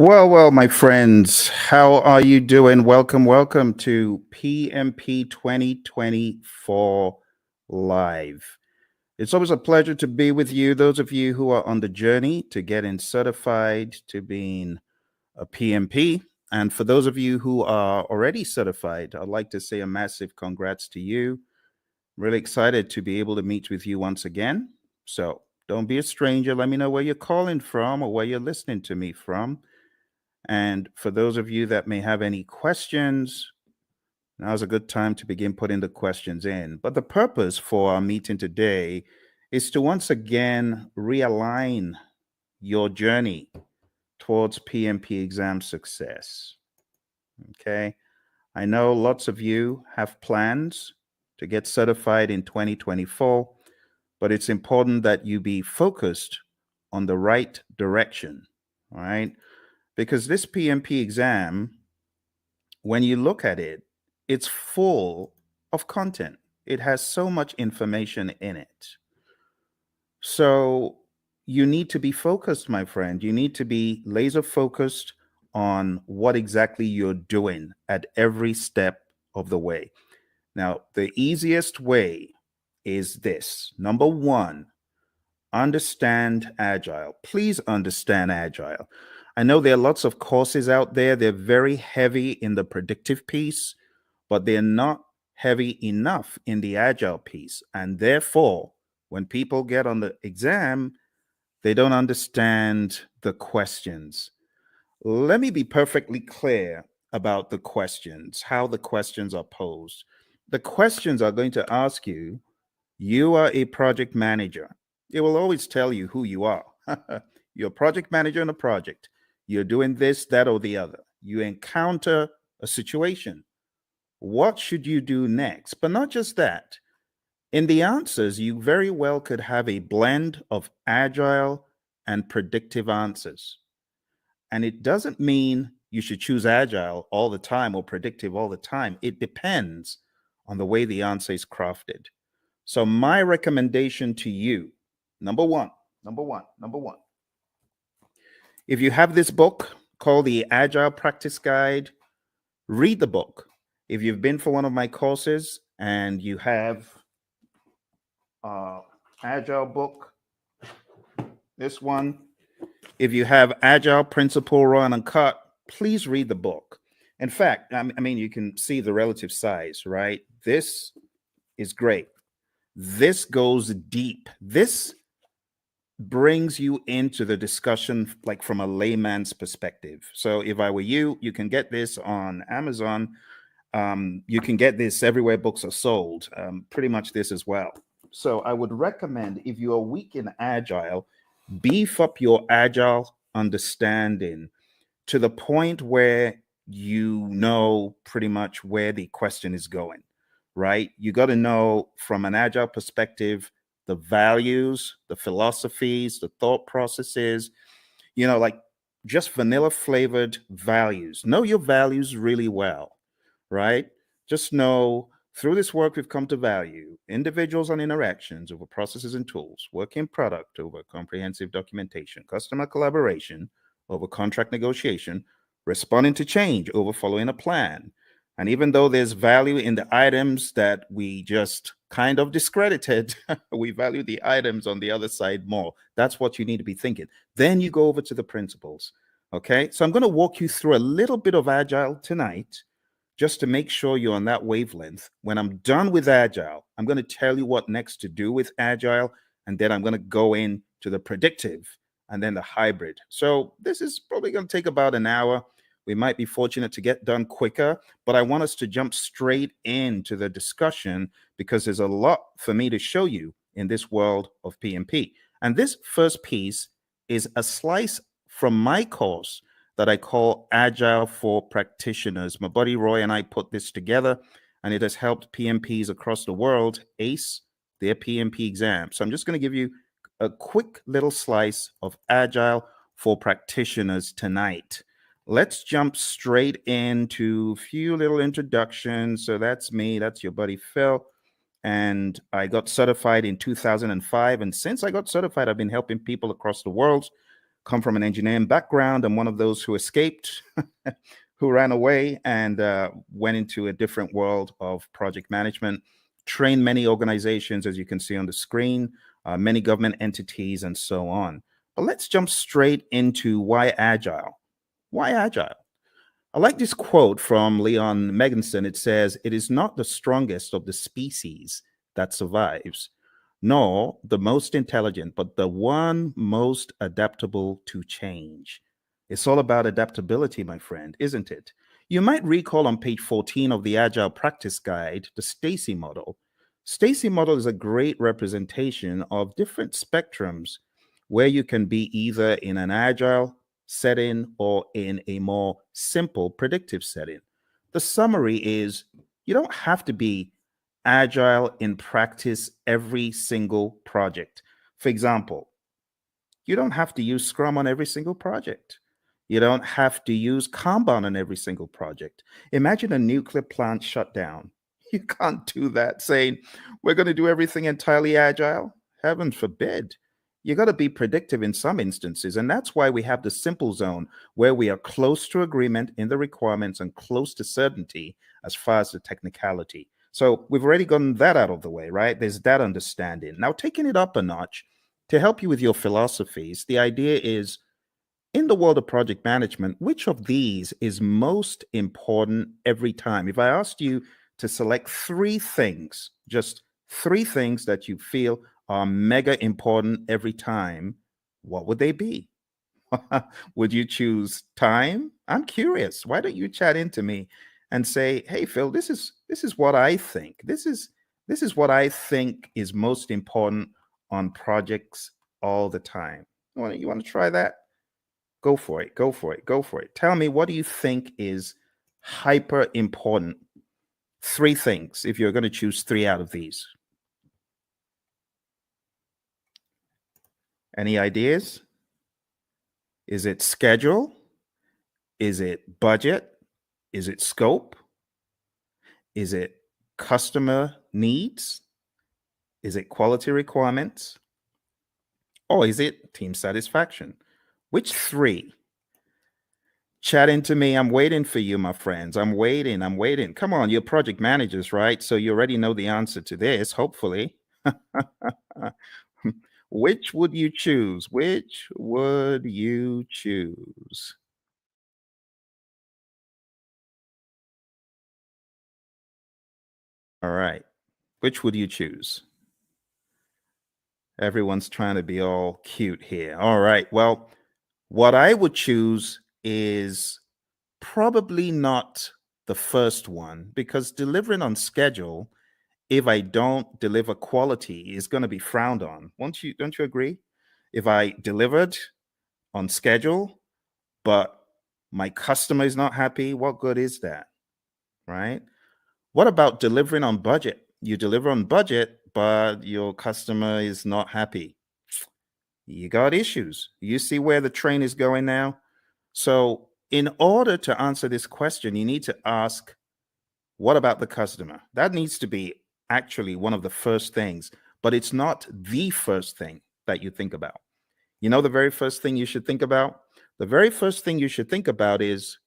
Well, my friends, how are you doing? Welcome to PMP 2024 Live. It's always a pleasure to be with you, those of you who are on the journey to getting certified to being a PMP. And for those of you who are already certified, I'd like to say a massive congrats to you. Really excited to be able to meet with you once again. So don't be a stranger. Let me know where you're calling from or where you're listening to me from. And for those of you that may have any questions, now's a good time to begin putting the questions in. But the purpose for our meeting today is to once again realign your journey towards PMP exam success. Okay. I know lots of you have plans to get certified in 2024, but it's important that you be focused on the right direction. All right. Because this PMP exam, when you look at it, it's full of content. It has so much information in it. So you need to be focused, my friend. You need to be laser focused on what exactly you're doing at every step of the way. Now, the easiest way is this. Number one, understand Agile. Please understand Agile. I know there are lots of courses out there. They're very heavy in the predictive piece, but they're not heavy enough in the Agile piece. And therefore, when people get on the exam, they don't understand the questions. Let me be perfectly clear about the questions, how the questions are posed. The questions are going to ask you, you are a project manager. It will always tell you who you are. You're a project manager in a project. You're doing this, that, or the other. You encounter a situation. What should you do next? But not just that. In the answers, you very well could have a blend of agile and predictive answers. And it doesn't mean you should choose agile all the time or predictive all the time. It depends on the way the answer is crafted. So my recommendation to you, number one, if you have this book called the Agile Practice Guide, read the book. If you've been for one of my courses and you have Agile book, this one, if you have Agile Principle Raw and Uncut, please read the book. In fact, I mean, you can see the relative size, right? This is great. This goes deep. This brings you into the discussion like from a layman's perspective. So if I were you, you can get this on Amazon. You can get this everywhere books are sold, pretty much this as well. So I would recommend, if you are weak in Agile, beef up your Agile understanding to the point where you know pretty much where the question is going, right? You got to know from an Agile perspective the values, the philosophies, the thought processes, like just vanilla flavored values. Know your values really well, right? Just know through this work, we've come to value individuals and interactions over processes and tools, work in product over comprehensive documentation, customer collaboration over contract negotiation, responding to change over following a plan. And even though there's value in the items that we just kind of discredited, we value the items on the other side more. That's what you need to be thinking. Then you go over to the principles. Okay. So I'm going to walk you through a little bit of Agile tonight, just to make sure you're on that wavelength. When I'm done with Agile, I'm going to tell you what next to do with Agile. And then I'm going to go into the predictive and then the hybrid. So this is probably going to take about an hour. We might be fortunate to get done quicker, but I want us to jump straight into the discussion because there's a lot for me to show you in this world of PMP. And this first piece is a slice from my course that I call Agile for Practitioners. My buddy Roy and I put this together, and it has helped PMPs across the world ace their PMP exam. So I'm just going to give you a quick little slice of Agile for Practitioners tonight. Let's jump straight into a few little introductions. So that's me. That's your buddy Phil. And I got certified in 2005. And since I got certified, I've been helping people across the world come from an engineering background. I'm one of those who escaped, who ran away and went into a different world of project management, trained many organizations, as you can see on the screen, many government entities, and so on. But let's jump straight into why agile. Why agile? I like this quote from Leon Meganson. It says, "It is not the strongest of the species that survives, nor the most intelligent, but the one most adaptable to change." It's all about adaptability, my friend, isn't it? You might recall on page 14 of the Agile Practice Guide, the Stacy model. Stacy model is a great representation of different spectrums where you can be either in an agile setting or in a more simple predictive setting. The summary is you don't have to be agile in practice every single project. For example, you don't have to use Scrum on every single project. You don't have to use Kanban on every single project. Imagine a nuclear plant shutdown. You can't do that saying, we're going to do everything entirely agile. Heaven forbid. You got to be predictive in some instances. And that's why we have the simple zone where we are close to agreement in the requirements and close to certainty as far as the technicality. So we've already gotten that out of the way, right? There's that understanding. Now, taking it up a notch to help you with your philosophies, the idea is in the world of project management, which of these is most important every time? If I asked you to select three things, just three things that you feel are mega important every time, what would they be? Would you choose time? I'm curious. Why don't you chat into me and say, "Hey, Phil, this is what I think. This is what I think is most important on projects all the time." You want to try that? Go for it. Go for it. Go for it. Tell me, what do you think is hyper important? Three things, if you're going to choose three out of these. Any ideas? Is it schedule? Is it budget? Is it scope? Is it customer needs? Is it quality requirements? Or is it team satisfaction? Which three? Chat into me. I'm waiting for you, my friends. I'm waiting. I'm waiting. Come on, you're project managers, right? So you already know the answer to this, hopefully. Which would you choose? Which would you choose? All right. Which would you choose? Everyone's trying to be all cute here. All right. Well, what I would choose is probably not the first one because delivering on schedule, if I don't deliver quality, is going to be frowned on. Don't you agree? If I delivered on schedule, but my customer is not happy, what good is that? Right? What about delivering on budget? You deliver on budget, but your customer is not happy. You got issues. You see where the train is going now? So, in order to answer this question, you need to ask, what about the customer? That needs to be actually one of the first things, but it's not the first thing that you think about. You know, the very first thing you should think about? The very first thing you should think about is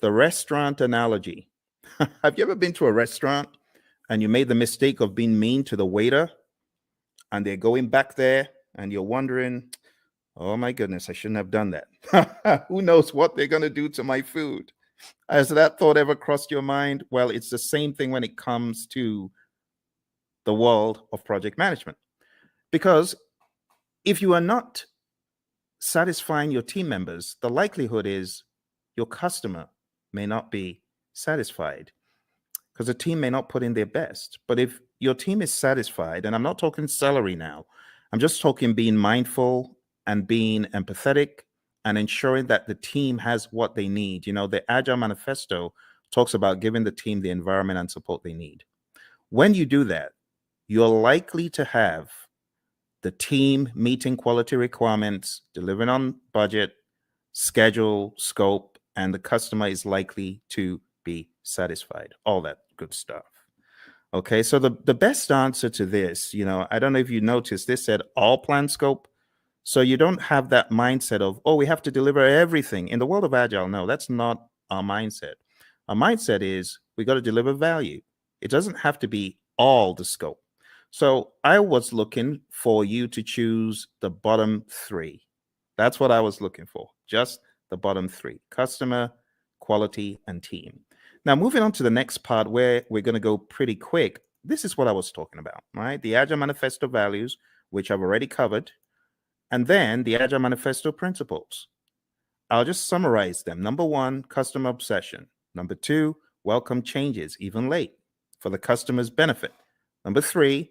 the restaurant analogy. Have you ever been to a restaurant and you made the mistake of being mean to the waiter and they're going back there and you're wondering, oh my goodness, I shouldn't have done that. Who knows what they're going to do to my food? Has that thought ever crossed your mind? Well, it's the same thing when it comes to the world of project management. Because if you are not satisfying your team members, the likelihood is your customer may not be satisfied because the team may not put in their best. But if your team is satisfied, and I'm not talking salary now, I'm just talking being mindful and being empathetic and ensuring that the team has what they need. You know, the Agile Manifesto talks about giving the team the environment and support they need. When you do that, you're likely to have the team meeting quality requirements, delivering on budget, schedule, scope, and the customer is likely to be satisfied. All that good stuff. Okay, so the best answer to this, I don't know if you noticed, this said all plan scope. So you don't have that mindset of, oh, we have to deliver everything. In the world of Agile, no, that's not our mindset. Our mindset is we got to deliver value. It doesn't have to be all the scope. So I was looking for you to choose the bottom three. That's what I was looking for, just the bottom three: customer, quality, and team. Now, moving on to the next part where we're going to go pretty quick. This is what I was talking about, right? The Agile Manifesto values, which I've already covered, and then the Agile Manifesto principles. I'll just summarize them. Number one, customer obsession. Number two, welcome changes, even late, for the customer's benefit. Number three,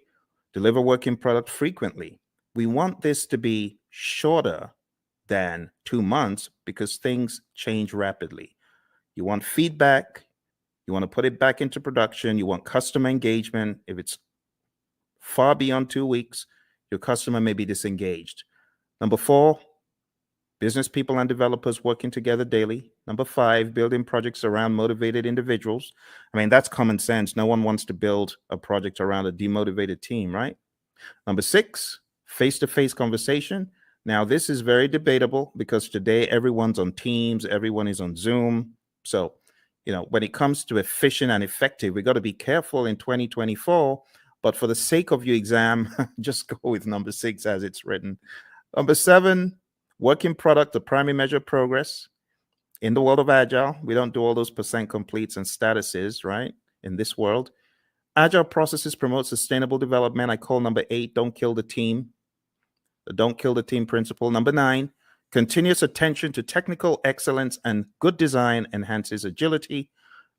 deliver working product frequently. We want this to be shorter than 2 months because things change rapidly. You want feedback. You want to put it back into production. You want customer engagement. If it's far beyond 2 weeks, your customer may be disengaged. Number four, business people and developers working together daily. Number five, building projects around motivated individuals. I mean, that's common sense. No one wants to build a project around a demotivated team, right? Number six, face-to-face conversation. Now, this is very debatable because today everyone's on Teams, everyone is on Zoom. So, when it comes to efficient and effective, we got to be careful in 2024. But for the sake of your exam, just go with number six as it's written. Number seven, working product, the primary measure of progress. In the world of Agile, we don't do all those percent completes and statuses, right? In this world, Agile processes promote sustainable development. I call number 8, don't kill the team. The don't kill the team principle. Number 9, continuous attention to technical excellence and good design enhances agility.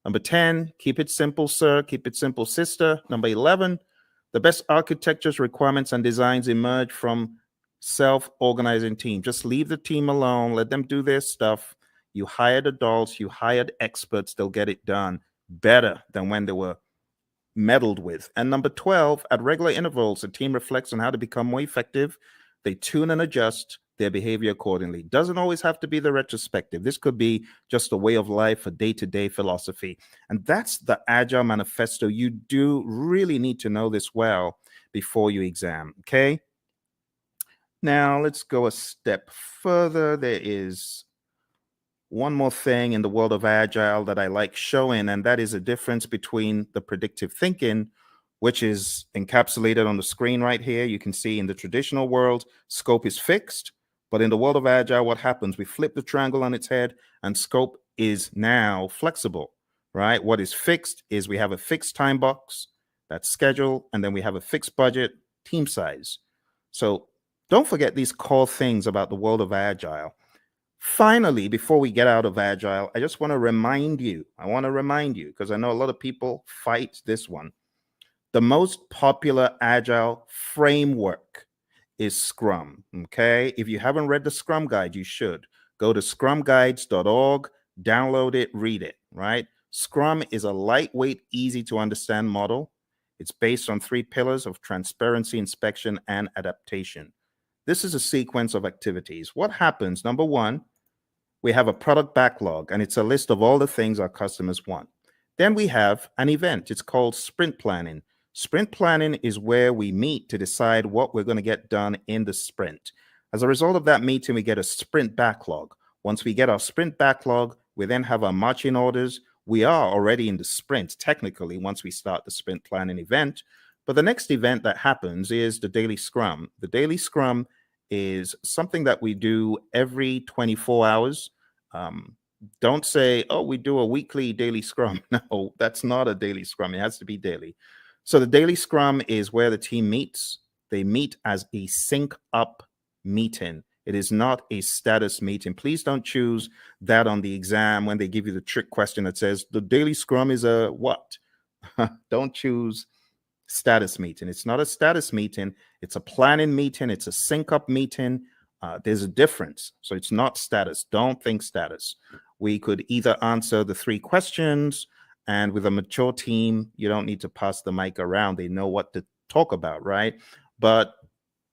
Number 10, keep it simple, sir. Keep it simple, sister. Number 11, the best architectures, requirements, and designs emerge from self-organizing team. Just leave the team alone. Let them do their stuff. You hired adults. You hired experts. They'll get it done better than when they were meddled with. And number 12, at regular intervals, the team reflects on how to become more effective. They tune and adjust their behavior accordingly. Doesn't always have to be the retrospective. This could be just a way of life, a day-to-day philosophy. And that's the Agile Manifesto. You do really need to know this well before you exam, okay? Now, let's go a step further. There is one more thing in the world of Agile that I like showing, and that is a difference between the predictive thinking, which is encapsulated on the screen right here. You can see in the traditional world, scope is fixed, but in the world of Agile, what happens? We flip the triangle on its head, and scope is now flexible, right? What is fixed is we have a fixed time box, that's schedule, and then we have a fixed budget, team size. So don't forget these core things about the world of Agile. Finally, before we get out of Agile, I just want to remind you, because I know a lot of people fight this one. The most popular Agile framework is Scrum, okay? If you haven't read the Scrum Guide, you should. Go to scrumguides.org, download it, read it, right? Scrum is a lightweight, easy to understand model. It's based on 3 pillars of transparency, inspection, and adaptation. This is a sequence of activities. What happens? Number 1, we have a product backlog, and it's a list of all the things our customers want. Then we have an event. It's called sprint planning. Sprint planning is where we meet to decide what we're going to get done in the sprint. As a result of that meeting, we get a sprint backlog. Once we get our sprint backlog, we then have our marching orders. We are already in the sprint, technically, once we start the sprint planning event. But the next event that happens is the daily scrum. The daily scrum is something that we do every 24 hours. Don't say, oh, we do a weekly daily scrum. No, that's not a daily scrum. It has to be daily. So the daily scrum is where the team meets. They meet as a sync up meeting. It is not a status meeting. Please don't choose that on the exam when they give you the trick question that says the daily scrum is a what? Don't choose status meeting. It's not a status meeting. It's a planning meeting. It's a sync up meeting. There's a difference. So it's not status. Don't think status. We could either answer the 3 questions, and with a mature team, you don't need to pass the mic around. They know what to talk about, right? But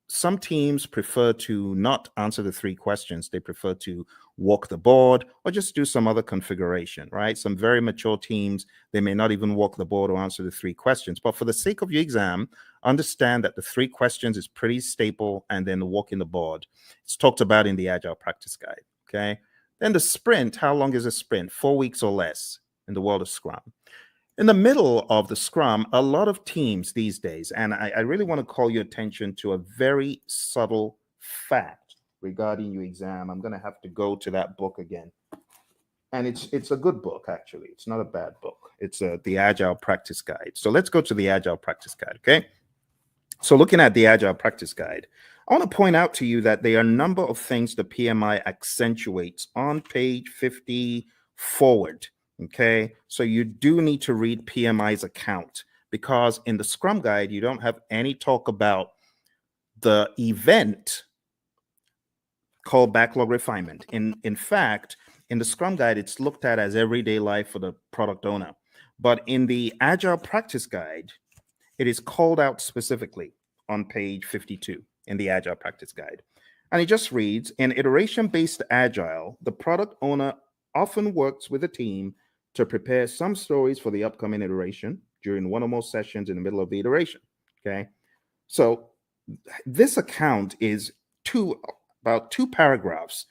some teams prefer to not answer the 3 questions. They prefer to walk the board or just do some other configuration, right? Some very mature teams, they may not even walk the board or answer the 3 questions. But for the sake of your exam, understand that the 3 questions is pretty staple, and then the walking the board. It's talked about in the Agile Practice Guide, okay? Then the sprint, how long is a sprint? 4 weeks or less in the world of Scrum. In the middle of the Scrum, a lot of teams these days, and I really want to call your attention to a very subtle fact regarding your exam. I'm going to have to go to that book again. And it's a good book, actually. It's not a bad book. It's the Agile Practice Guide. So let's go to the Agile Practice Guide, okay? So looking at the Agile Practice Guide, I want to point out to you that there are a number of things the PMI accentuates on page 50 forward. Okay, so you do need to read PMI's account, because in the Scrum Guide, you don't have any talk about the event called backlog refinement. In fact, in the Scrum Guide, it's looked at as everyday life for the product owner. But in the Agile Practice Guide, it is called out specifically on page 52 in the Agile Practice Guide. And it just reads, in iteration-based Agile, the product owner often works with a team to prepare some stories for the upcoming iteration during one or more sessions in the middle of the iteration, okay? So this account is about 2 paragraphs,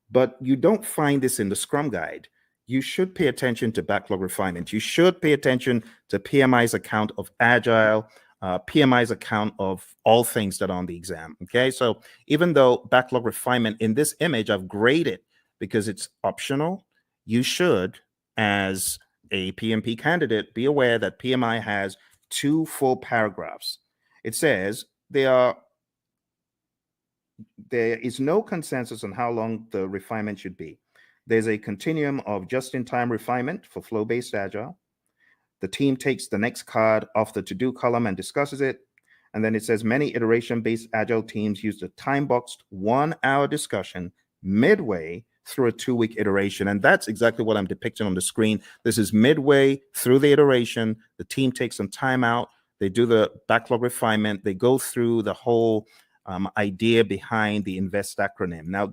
but you don't find this in the Scrum Guide. You should pay attention to backlog refinement. You should pay attention to PMI's account of Agile, PMI's account of all things that are on the exam, okay? So even though backlog refinement in this image I've graded because it's optional, you should, as a PMP candidate, be aware that PMI has 2 full paragraphs. It says there is no consensus on how long the refinement should be. There's a continuum of just-in-time refinement for flow-based Agile. The team takes the next card off the to-do column and discusses it. And then it says many iteration-based Agile teams use the time-boxed 1-hour discussion midway through a 2-week iteration. And that's exactly what I'm depicting on the screen. This is midway through the iteration. The team takes some time out. They do the backlog refinement. They go through the whole idea behind the INVEST acronym. Now,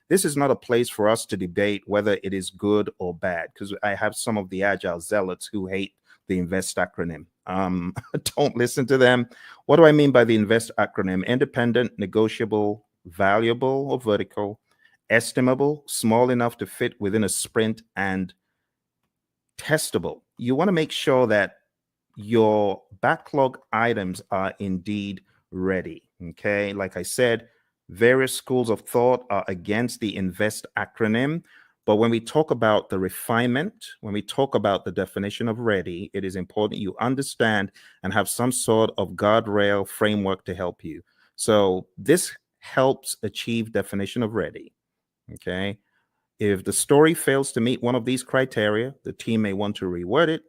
this is not a place for us to debate whether it is good or bad, because I have some of the Agile zealots who hate the INVEST acronym. Don't listen to them. What do I mean by the INVEST acronym? Independent, negotiable, valuable or vertical, estimable, small enough to fit within a sprint, and testable. You want to make sure that your backlog items are indeed ready. Okay, like I said, various schools of thought are against the INVEST acronym. But when we talk about the refinement, when we talk about the definition of ready, it is important you understand and have some sort of guardrail framework to help you. So this helps achieve definition of ready. Okay. If the story fails to meet one of these criteria, the team may want to reword it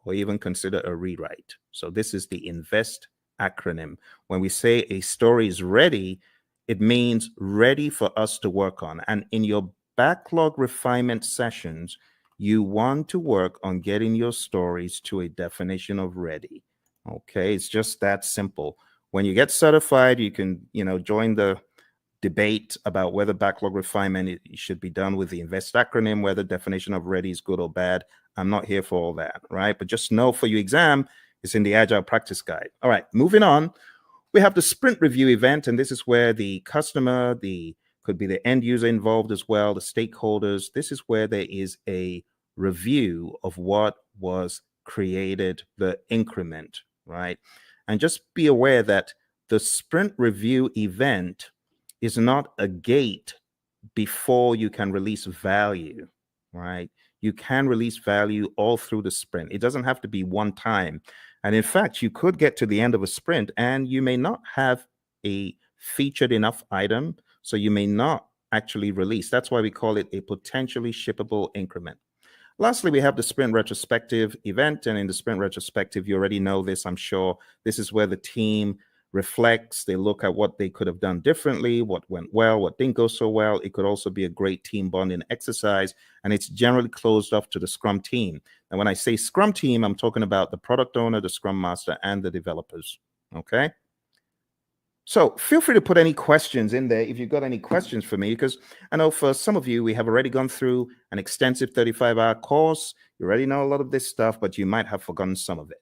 or even consider a rewrite. So this is the INVEST acronym. When we say a story is ready, it means ready for us to work on. And in your backlog refinement sessions, you want to work on getting your stories to a definition of ready. Okay, it's just that simple. When you get certified, you can, join the debate about whether backlog refinement should be done with the INVEST acronym, whether definition of ready is good or bad. I'm not here for all that, right? But just know for your exam, it's in the Agile Practice Guide. All right, moving on. We have the sprint review event, and this is where the customer, could be the end user involved as well, the stakeholders. This is where there is a review of what was created, the increment, right? And just be aware that the sprint review event is not a gate before you can release value, right? You can release value all through the sprint. It doesn't have to be one time. And in fact, you could get to the end of a sprint and you may not have a featured enough item, so you may not actually release. That's why we call it a potentially shippable increment. Lastly, we have the sprint retrospective event. And in the sprint retrospective, you already know this, I'm sure. This is where the team reflects, they look at what they could have done differently, what went well, what didn't go so well. It could also be a great team bonding exercise, and it's generally closed off to the Scrum team. And when I say Scrum team, I'm talking about the product owner, the Scrum master, and the developers, okay? So feel free to put any questions in there if you've got any questions for me, because I know for some of you, we have already gone through an extensive 35-hour course. You already know a lot of this stuff, but you might have forgotten some of it.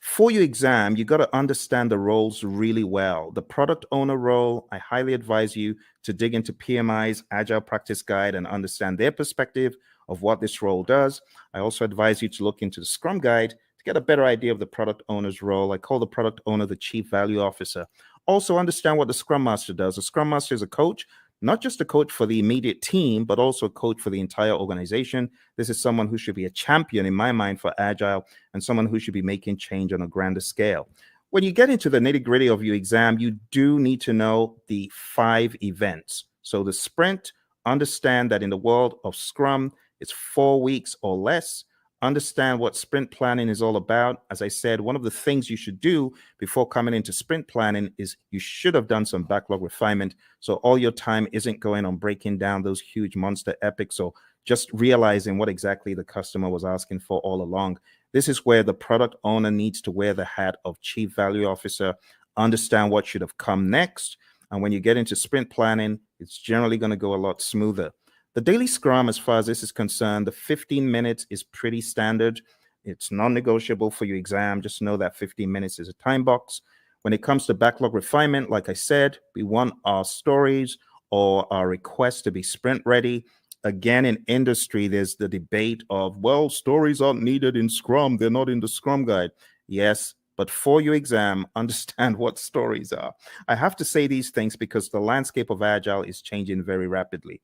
For your exam, you got to understand the roles really well. The product owner role, I highly advise you to dig into PMI's Agile Practice Guide and understand their perspective of what this role does. I also advise you to look into the Scrum Guide to get a better idea of the product owner's role. I call the product owner the Chief Value Officer. Also understand what the Scrum Master does. The Scrum Master is a coach, not just a coach for the immediate team, but also a coach for the entire organization. This is someone who should be a champion in my mind for Agile and someone who should be making change on a grander scale. When you get into the nitty-gritty of your exam, you do need to know the 5 events. So the sprint, understand that in the world of Scrum, it's 4 weeks or less. Understand what sprint planning is all about. As I said, one of the things you should do before coming into sprint planning is you should have done some backlog refinement. So all your time isn't going on breaking down those huge monster epics or just realizing what exactly the customer was asking for all along. This is where the product owner needs to wear the hat of Chief Value Officer, understand what should have come next. And when you get into sprint planning, it's generally going to go a lot smoother. The daily scrum, as far as this is concerned, the 15 minutes is pretty standard. It's non-negotiable for your exam. Just know that 15 minutes is a time box. When it comes to backlog refinement, like I said, we want our stories or our requests to be sprint ready. Again, in industry, there's the debate of, well, stories aren't needed in Scrum. They're not in the Scrum Guide. Yes, but for your exam, understand what stories are. I have to say these things because the landscape of Agile is changing very rapidly.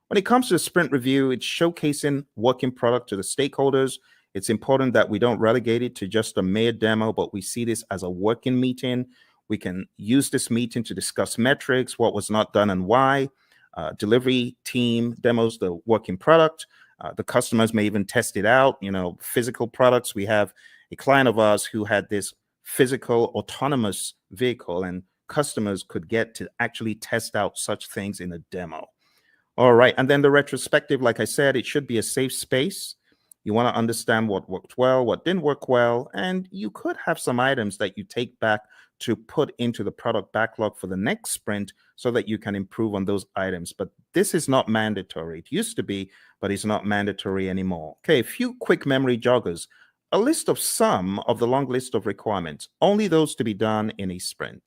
When it comes to the sprint review, it's showcasing working product to the stakeholders. It's important that we don't relegate it to just a mere demo, but we see this as a working meeting. We can use this meeting to discuss metrics, what was not done and why. Delivery team demos the working product. The customers may even test it out. Physical products. We have a client of ours who had this physical autonomous vehicle, and customers could get to actually test out such things in a demo. All right. And then the retrospective, like I said, it should be a safe space. You want to understand what worked well, what didn't work well, and you could have some items that you take back to put into the product backlog for the next sprint so that you can improve on those items. But this is not mandatory. It used to be, but it's not mandatory anymore. Okay, a few quick memory joggers. A list of some of the long list of requirements, only those to be done in a sprint.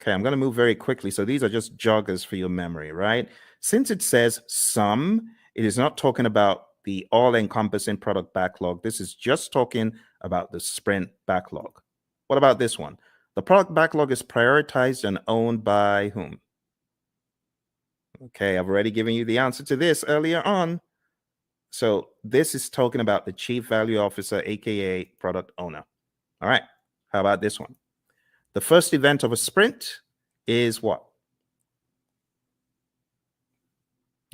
Okay, I'm going to move very quickly. So these are just joggers for your memory, right? Since it says some, it is not talking about the all-encompassing product backlog. This is just talking about the sprint backlog. What about this one? The product backlog is prioritized and owned by whom? Okay, I've already given you the answer to this earlier on. So this is talking about the Chief Value Officer, aka product owner. All right, how about this one? The first event of a sprint is what?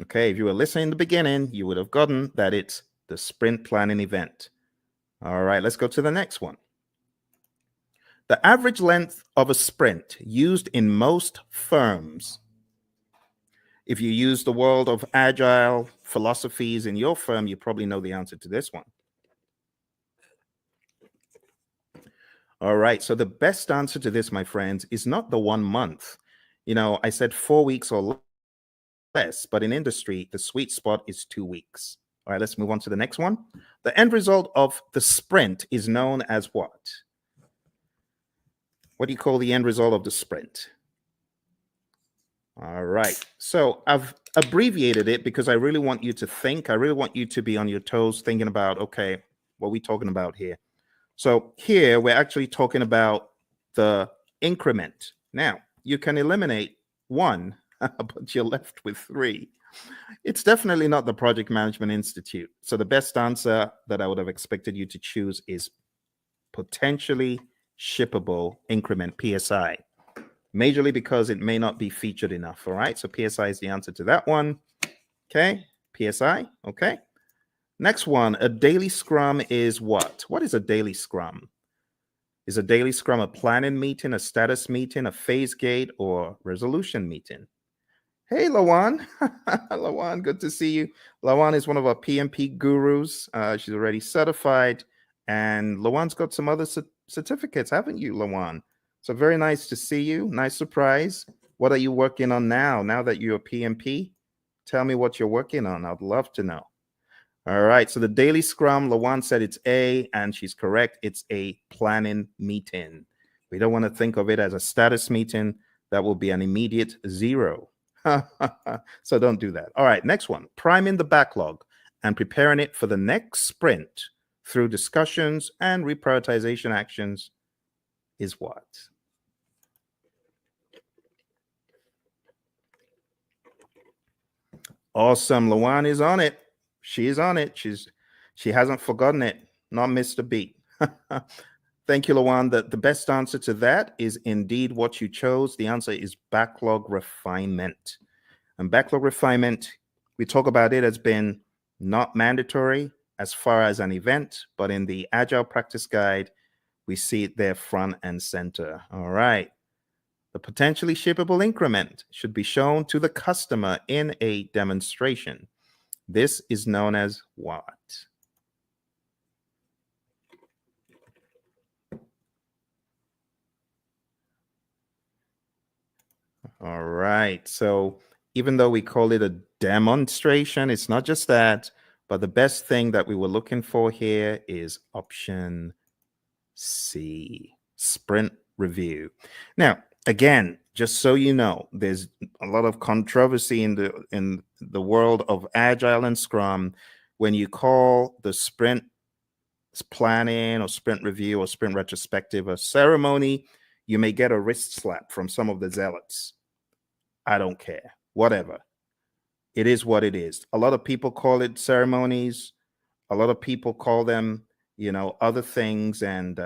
Okay, if you were listening in the beginning, you would have gotten that it's the sprint planning event. All right, let's go to the next one. The average length of a sprint used in most firms. If you use the world of Agile philosophies in your firm, you probably know the answer to this one. All right, so the best answer to this, my friends, is not the 1 month. I said 4 weeks or less, but in industry, the sweet spot is 2 weeks. All right, let's move on to the next one. The end result of the sprint is known as what? What do you call the end result of the sprint? All right, so I've abbreviated it because I really want you to think. I really want you to be on your toes thinking about, okay, what are we talking about here? So here we're actually talking about the increment. Now, you can eliminate 1, but you're left with 3. It's definitely not the Project Management Institute. So the best answer that I would have expected you to choose is potentially shippable increment, PSI. Majorly because it may not be featured enough. All right, so PSI is the answer to that one. Okay, PSI. Okay. Next one, a daily scrum is what? What is a daily scrum? Is a daily scrum a planning meeting, a status meeting, a phase gate, or resolution meeting? Hey, Lawan. Lawan, good to see you. Lawan is one of our PMP gurus. She's already certified. And Lawan's got some other certificates, haven't you, Lawan? So very nice to see you. Nice surprise. What are you working on now that you're a PMP? Tell me what you're working on. I'd love to know. All right. So the daily scrum, Lawan said it's A, and she's correct. It's a planning meeting. We don't want to think of it as a status meeting. That will be an immediate 0. So don't do that. All right. Next one, priming the backlog and preparing it for the next sprint through discussions and reprioritization actions is what? Awesome. Lawan is on it. She is on it. She hasn't forgotten it. Not missed a beat. Thank you, Lawan. The best answer to that is indeed what you chose. The answer is backlog refinement. And backlog refinement, we talk about it as being not mandatory as far as an event, but in the Agile Practice Guide, we see it there front and center. All right. The potentially shippable increment should be shown to the customer in a demonstration. This is known as what? All right. So even though we call it a demonstration, it's not just that, but the best thing that we were looking for here is option C, sprint review. Now, again, just so you know, there's a lot of controversy in the world of Agile and Scrum when you call the sprint planning or sprint review or sprint retrospective a ceremony. You may get a wrist slap from some of the zealots. I don't care. Whatever. It is what it is. A lot of people call it ceremonies. A lot of people call them, other things, and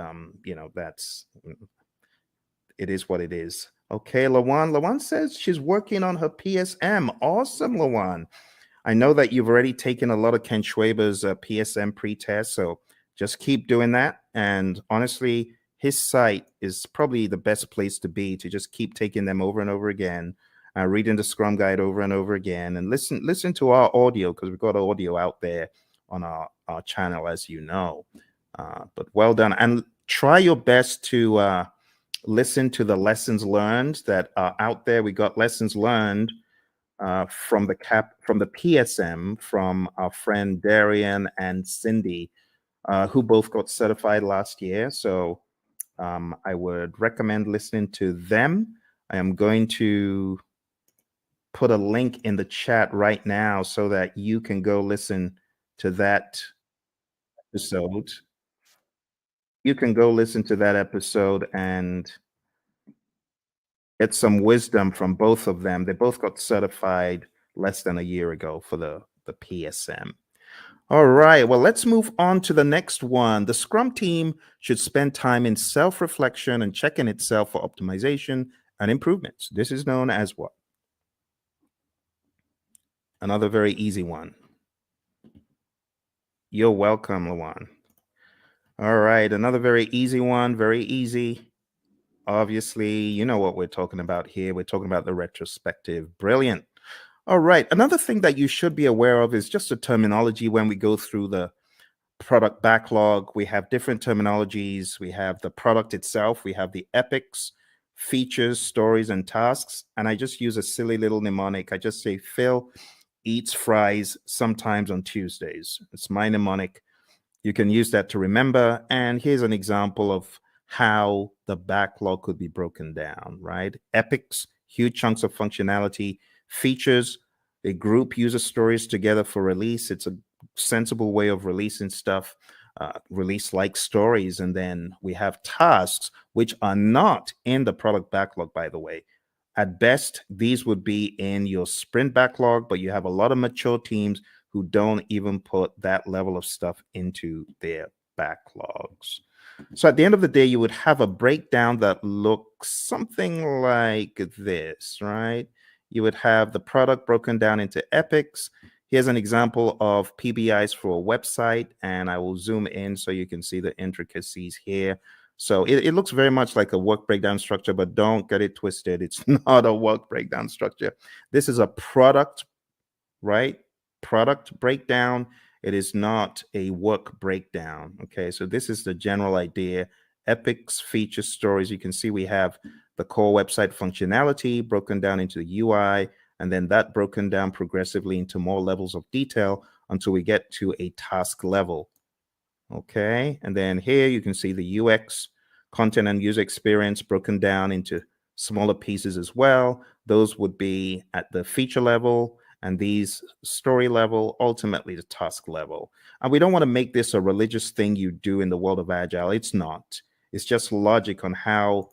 that's it is what it is. Okay, Lawan. Lawan says she's working on her PSM. Awesome, Lawan. I know that you've already taken a lot of Ken Schwaber's PSM pre-test, so just keep doing that. And honestly, his site is probably the best place to be to just keep taking them over and over again, reading the Scrum Guide over and over again, and listen to our audio, because we've got audio out there on our channel, as you know. But well done, and try your best to listen to the lessons learned that are out there. We got lessons learned from the PSM from our friend Darian and Cindy, who both got certified last year. So I would recommend listening to them. I am going to put a link in the chat right now so that you can go listen to that episode. You can go listen to that episode and get some wisdom from both of them. They both got certified less than a year ago for the PSM. All right, well, let's move on to the next one. The Scrum team should spend time in self-reflection and checking itself for optimization and improvements. This is known as what? Another very easy one. You're welcome, Lawan. All right, another very easy one, very easy. Obviously, you know what we're talking about here. We're talking about the retrospective. Brilliant. All right, another thing that you should be aware of is just the terminology when we go through the product backlog. We have different terminologies. We have the product itself. We have the epics, features, stories, and tasks. And I just use a silly little mnemonic. I just say Phil eats fries sometimes on Tuesdays. It's my mnemonic. You can use that to remember. And here's an example of how the backlog could be broken down, right? Epics, huge chunks of functionality. Features, a group uses stories together for release. It's a sensible way of releasing stuff, release like stories. And then we have tasks, which are not in the product backlog, by the way. At best, these would be in your sprint backlog, but you have a lot of mature teams who don't even put that level of stuff into their backlogs. So at the end of the day, you would have a breakdown that looks something like this, right? You would have the product broken down into epics. Here's an example of PBIs for a website, and I will zoom in so you can see the intricacies here. So it looks very much like a work breakdown structure, but don't get it twisted. It's not a work breakdown structure. This is a product, right? Product breakdown. It is not a work breakdown. Okay, so this is the general idea. epics, features, stories. You can see we have the core website functionality broken down into the UI, and then that broken down progressively into more levels of detail until we get to a task level. Okay, and then here you can see the UX, content and user experience broken down into smaller pieces as well. Those would be at the feature level, and these story level, ultimately the task level. And we don't want to make this a religious thing you do in the world of Agile. It's not. It's just logic on how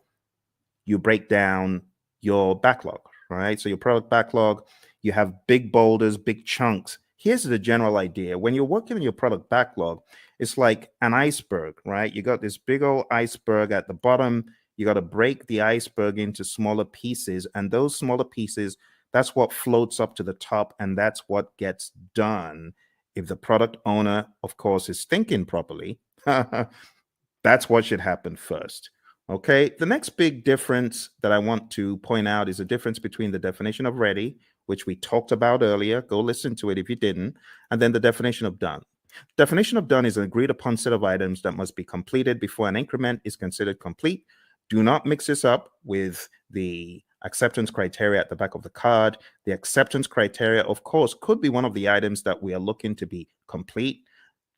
you break down your backlog, right? So your product backlog, you have big boulders, big chunks. Here's the general idea. When you're working on your product backlog, it's like an iceberg, right? You got this big old iceberg at the bottom. You got to break the iceberg into smaller pieces. And those smaller pieces, that's what floats up to the top. And that's what gets done. If the product owner, of course, is thinking properly, that's what should happen first. Okay, the next big difference that I want to point out is the difference between the definition of ready, which we talked about earlier. Go listen to it if you didn't, and then the definition of done. Definition of done is an agreed upon set of items that must be completed before an increment is considered complete. Do not mix this up with the acceptance criteria at the back of the card. The acceptance criteria, of course, could be one of the items that we are looking to be complete,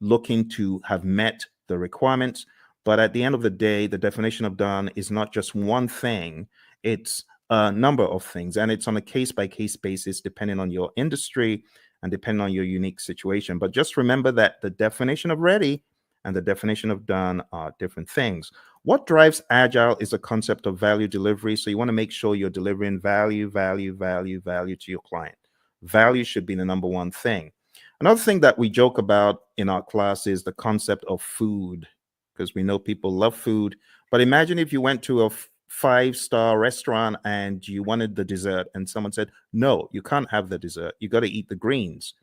looking to have met the requirements. But at the end of the day, the definition of done is not just one thing, it's a number of things. And it's on a case-by-case basis, depending on your industry and depending on your unique situation. But just remember that the definition of ready and the definition of done are different things. What drives Agile is a concept of value delivery. So you want to make sure you're delivering value to your client. Value should be the number one thing. Another thing that we joke about in our class is the concept of food, because we know people love food. But imagine if you went to a five-star restaurant and you wanted the dessert and someone said, no, you can't have the dessert. You got to eat the greens.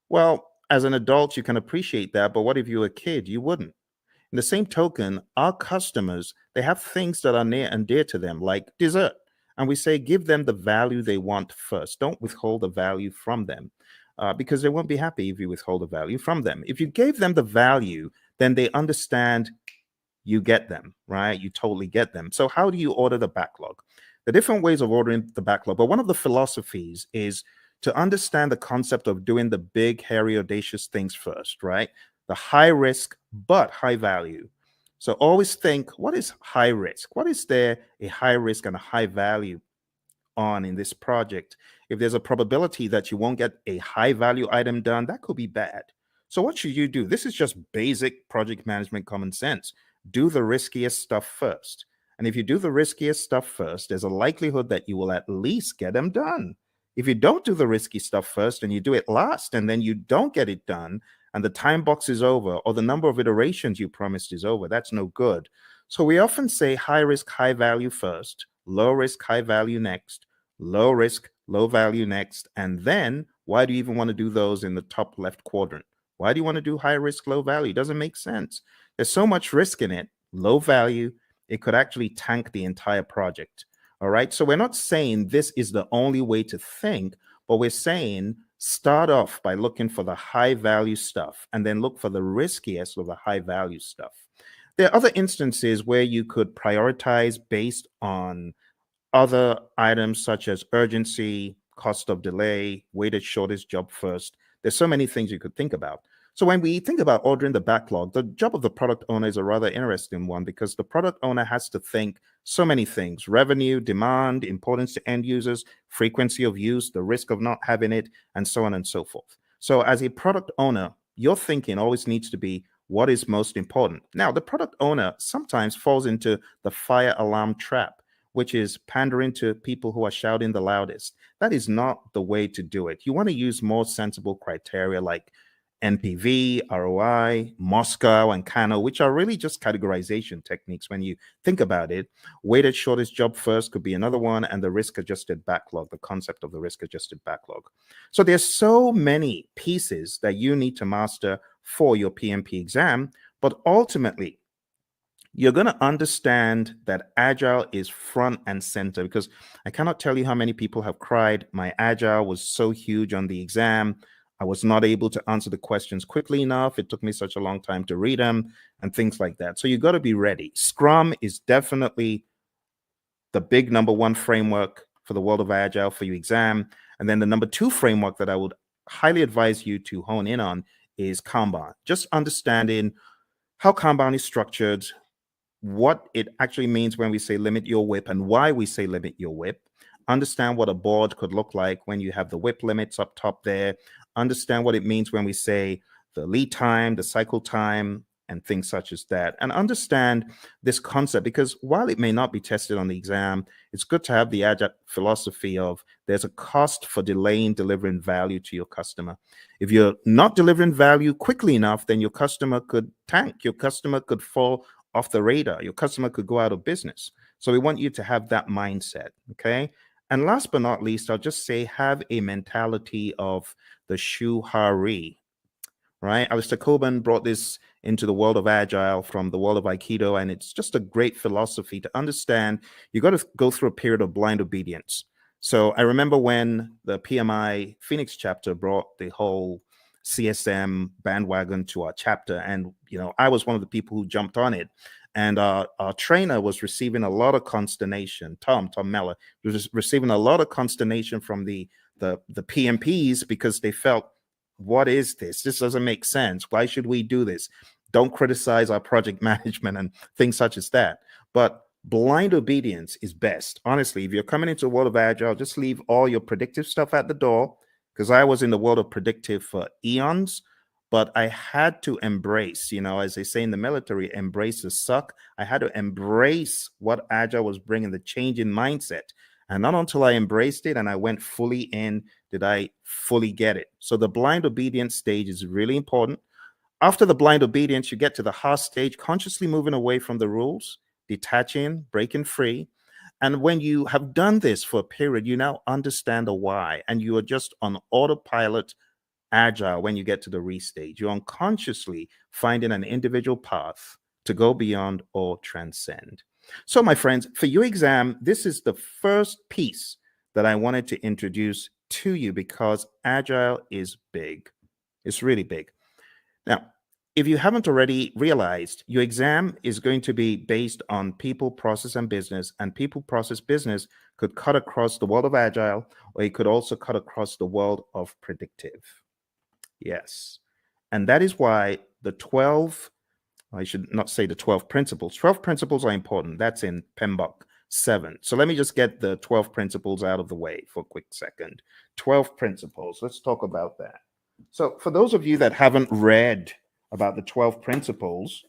Well, as an adult, you can appreciate that. But what if you were a kid? You wouldn't. In the same token, our customers, they have things that are near and dear to them, like dessert. And we say, give them the value they want first. Don't withhold the value from them. Because they won't be happy if you withhold the value from them. If you gave them the value, then they understand you get them, right? You totally get them. So how do you order the backlog? The different ways of ordering the backlog, but one of the philosophies is to understand the concept of doing the big, hairy, audacious things first, right? The high risk, but high value. So always think, what is high risk? What is there a high risk and a high value on in this project? If there's a probability that you won't get a high value item done, that could be bad. So what should you do? This is just basic project management common sense. Do the riskiest stuff first. And if you do the riskiest stuff first, there's a likelihood that you will at least get them done. If you don't do the risky stuff first and you do it last and then you don't get it done and the time box is over or the number of iterations you promised is over, that's no good. So we often say high risk, high value first, low risk, high value next, low risk, low value next. And then why do you even want to do those in the top left quadrant? Why do you want to do high risk, low value? It doesn't make sense. There's so much risk in it. Low value, it could actually tank the entire project. All right. So we're not saying this is the only way to think, but we're saying start off by looking for the high value stuff and then look for the riskiest of the high value stuff. There are other instances where you could prioritize based on other items such as urgency, cost of delay, weighted shortest job first. There's so many things you could think about. So when we think about ordering the backlog, the job of the product owner is a rather interesting one because the product owner has to think so many things: revenue, demand, importance to end users, frequency of use, the risk of not having it, and so on and so forth. So as a product owner, your thinking always needs to be what is most important. Now, the product owner sometimes falls into the fire alarm trap, which is pandering to people who are shouting the loudest. That is not the way to do it. You want to use more sensible criteria like NPV, ROI, Moscow, and Kano, which are really just categorization techniques when you think about it. Weighted shortest job first could be another one, and the risk-adjusted backlog, the concept of the risk-adjusted backlog. So there's so many pieces that you need to master for your PMP exam, but ultimately, you're going to understand that Agile is front and center, because I cannot tell you how many people have cried, my Agile was so huge on the exam. I was not able to answer the questions quickly enough. It took me such a long time to read them and things like that. So you got to be ready. Scrum is definitely the big number one framework for the world of Agile for your exam. And then the number two framework that I would highly advise you to hone in on is Kanban. Just understanding how Kanban is structured, what it actually means when we say limit your WIP and why we say limit your WIP. Understand what a board could look like when you have the WIP limits up top there. Understand what it means when we say the lead time, the cycle time, and things such as that. And understand this concept, because while it may not be tested on the exam, it's good to have the Agile philosophy of there's a cost for delaying delivering value to your customer. If you're not delivering value quickly enough, then your customer could tank. Your customer could fall off the radar. Your customer could go out of business. So we want you to have that mindset, okay? And last but not least, I'll just say have a mentality of the shuhari, right? Alistair Coburn brought this into the world of Agile from the world of Aikido, and it's just a great philosophy to understand. You got to go through a period of blind obedience. So I remember when the PMI Phoenix chapter brought the whole CSM bandwagon to our chapter, and I was one of the people who jumped on it. And our trainer was receiving a lot of consternation. Tom Meller was receiving a lot of consternation from the PMPs because they felt, what is this? This doesn't make sense. Why should we do this? Don't criticize our project management and things such as that. But blind obedience is best. Honestly, if you're coming into the world of Agile, just leave all your predictive stuff at the door, because I was in the world of predictive for eons, but I had to embrace, as they say in the military, embrace the suck. I had to embrace what Agile was bringing, the change in mindset. And not until I embraced it and I went fully in did I fully get it. So the blind obedience stage is really important. After the blind obedience, you get to the heart stage, consciously moving away from the rules, detaching, breaking free. And when you have done this for a period, you now understand the why, and you are just on autopilot Agile when you get to the restage. You're unconsciously finding an individual path to go beyond or transcend. So, my friends, for your exam, this is the first piece that I wanted to introduce to you because Agile is big. It's really big. Now, if you haven't already realized, your exam is going to be based on people, process, and business. And people, process, business could cut across the world of Agile, or it could also cut across the world of predictive. Yes. And that is why I should not say the 12 principles. 12 principles are important. That's in PMBOK 7. So let me just get the 12 principles out of the way for a quick second. 12 principles. Let's talk about that. So for those of you that haven't read about the 12 principles,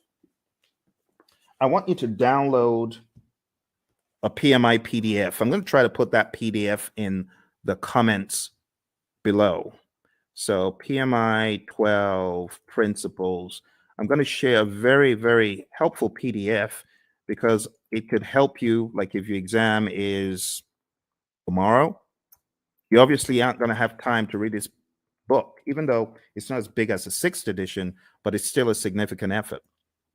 I want you to download a PMI PDF. I'm going to try to put that PDF in the comments below. So PMI 12 principles. I'm going to share a very, very helpful PDF because it could help you. Like if your exam is tomorrow, you obviously aren't going to have time to read this book, even though it's not as big as the 6th edition, but it's still a significant effort.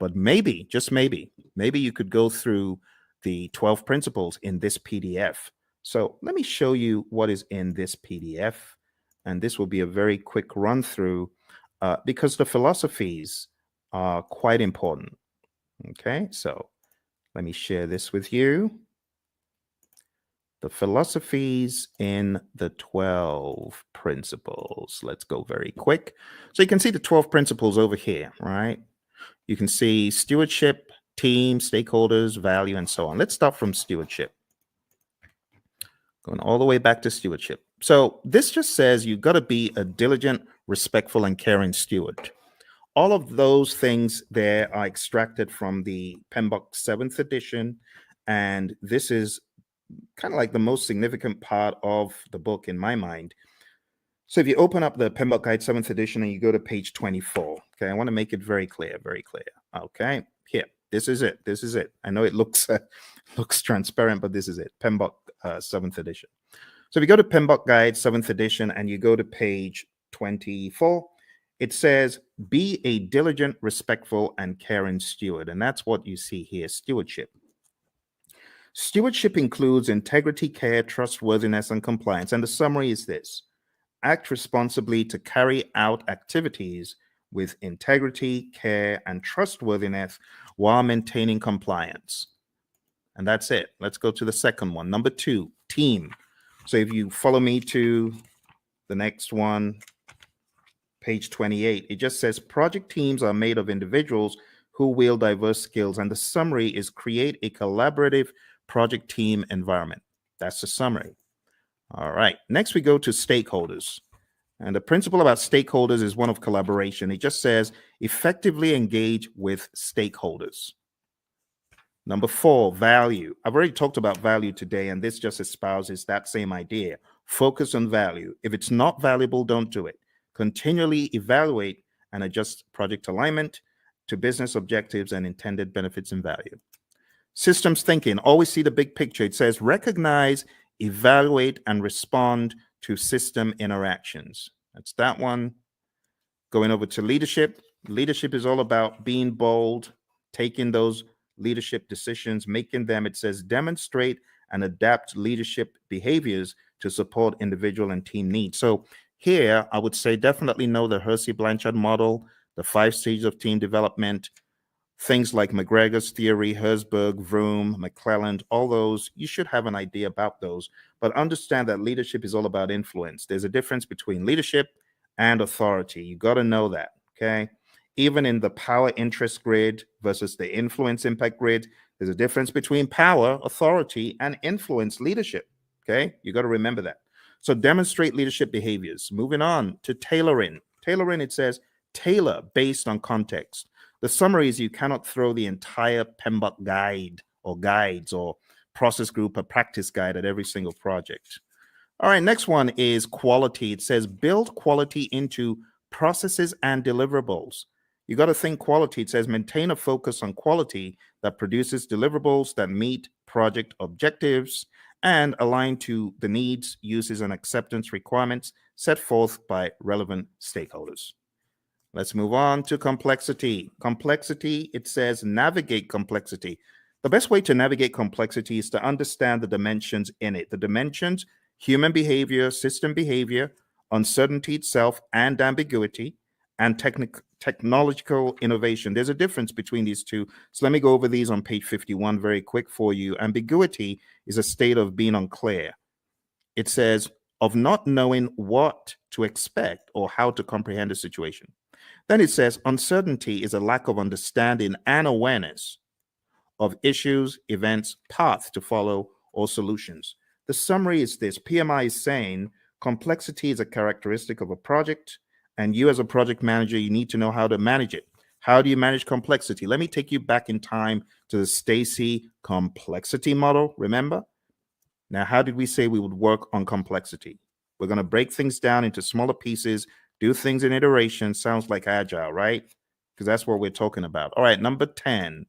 But maybe, just maybe you could go through the 12 principles in this PDF. So let me show you what is in this PDF. And this will be a very quick run through because the philosophies are quite important. Okay, so let me share this with you. The philosophies in the 12 principles. Let's go very quick. So you can see the 12 principles over here, right? You can see stewardship, team, stakeholders, value, and so on. Let's start from stewardship. Going all the way back to stewardship. So this just says you've got to be a diligent, respectful, and caring steward. All of those things there are extracted from the PMBOK 7th edition, and this is kind of like the most significant part of the book in my mind. So if you open up the PMBOK Guide 7th edition and you go to page 24, okay, I want to make it very clear, very clear. Okay, here, this is it. This is it. I know it looks transparent, but this is it. PMBOK 7th edition. So if you go to PMBOK Guide 7th edition and you go to page 24, it says, be a diligent, respectful, and caring steward. And that's what you see here, stewardship. Stewardship includes integrity, care, trustworthiness, and compliance. And the summary is this: act responsibly to carry out activities with integrity, care, and trustworthiness while maintaining compliance. And that's it. Let's go to the second one. Number 2, team. So if you follow me to the next one, page 28, it just says project teams are made of individuals who wield diverse skills. And the summary is create a collaborative project team environment. That's the summary. All right. Next, we go to stakeholders. And the principle about stakeholders is one of collaboration. It just says effectively engage with stakeholders. Number 4, value. I've already talked about value today, and this just espouses that same idea. Focus on value. If it's not valuable, don't do it. Continually evaluate and adjust project alignment to business objectives and intended benefits and value. Systems thinking. Always see the big picture. It says recognize, evaluate, and respond to system interactions. That's that one. Going over to leadership. Leadership is all about being bold, taking those leadership decisions, making them, it says, demonstrate and adapt leadership behaviors to support individual and team needs. So here, I would say definitely know the Hersey-Blanchard model, the 5 stages of team development, things like McGregor's theory, Herzberg, Vroom, McClelland, all those, you should have an idea about those. But understand that leadership is all about influence. There's a difference between leadership and authority. You got to know that, okay? Even in the power interest grid versus the influence impact grid, there's a difference between power, authority, and influence leadership, okay? You got to remember that. So demonstrate leadership behaviors. Moving on to tailoring. Tailoring, it says, tailor based on context. The summary is you cannot throw the entire PMBOK guide or guides or process group or practice guide at every single project. All right, next one is quality. It says build quality into processes and deliverables. You got to think quality. It says maintain a focus on quality that produces deliverables that meet project objectives and align to the needs, uses, and acceptance requirements set forth by relevant stakeholders. Let's move on to complexity. Complexity, it says navigate complexity. The best way to navigate complexity is to understand the dimensions in it. The dimensions, human behavior, system behavior, uncertainty itself, and ambiguity, and technological innovation. There's a difference between these two. So let me go over these on page 51 very quick for you. Ambiguity is a state of being unclear. It says of not knowing what to expect or how to comprehend a situation. Then it says uncertainty is a lack of understanding and awareness of issues, events, paths to follow, or solutions. The summary is this. PMI is saying complexity is a characteristic of a project, and you as a project manager, you need to know how to manage it. How do you manage complexity? Let me take you back in time to the Stacy complexity model, remember? Now, how did we say we would work on complexity? We're going to break things down into smaller pieces, do things in iteration. Sounds like agile, right? Because that's what we're talking about. All right, number 10,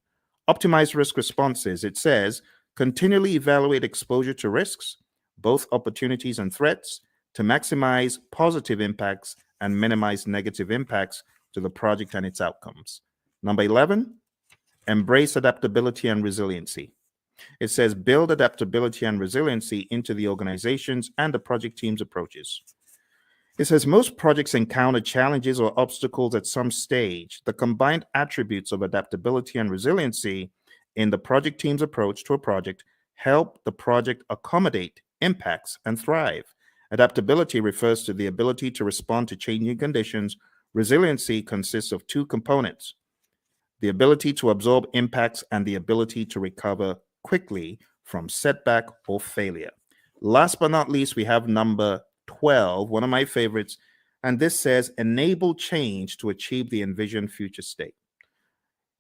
optimize risk responses. It says continually evaluate exposure to risks, both opportunities and threats, to maximize positive impacts and minimize negative impacts to the project and its outcomes. Number 11, embrace adaptability and resiliency. It says build adaptability and resiliency into the organizations and the project team's approaches. It says most projects encounter challenges or obstacles at some stage. The combined attributes of adaptability and resiliency in the project team's approach to a project help the project accommodate impacts and thrive. Adaptability refers to the ability to respond to changing conditions. Resiliency consists of 2 components: the ability to absorb impacts and the ability to recover quickly from setback or failure. Last but not least, we have number 12, one of my favorites, and this says enable change to achieve the envisioned future state.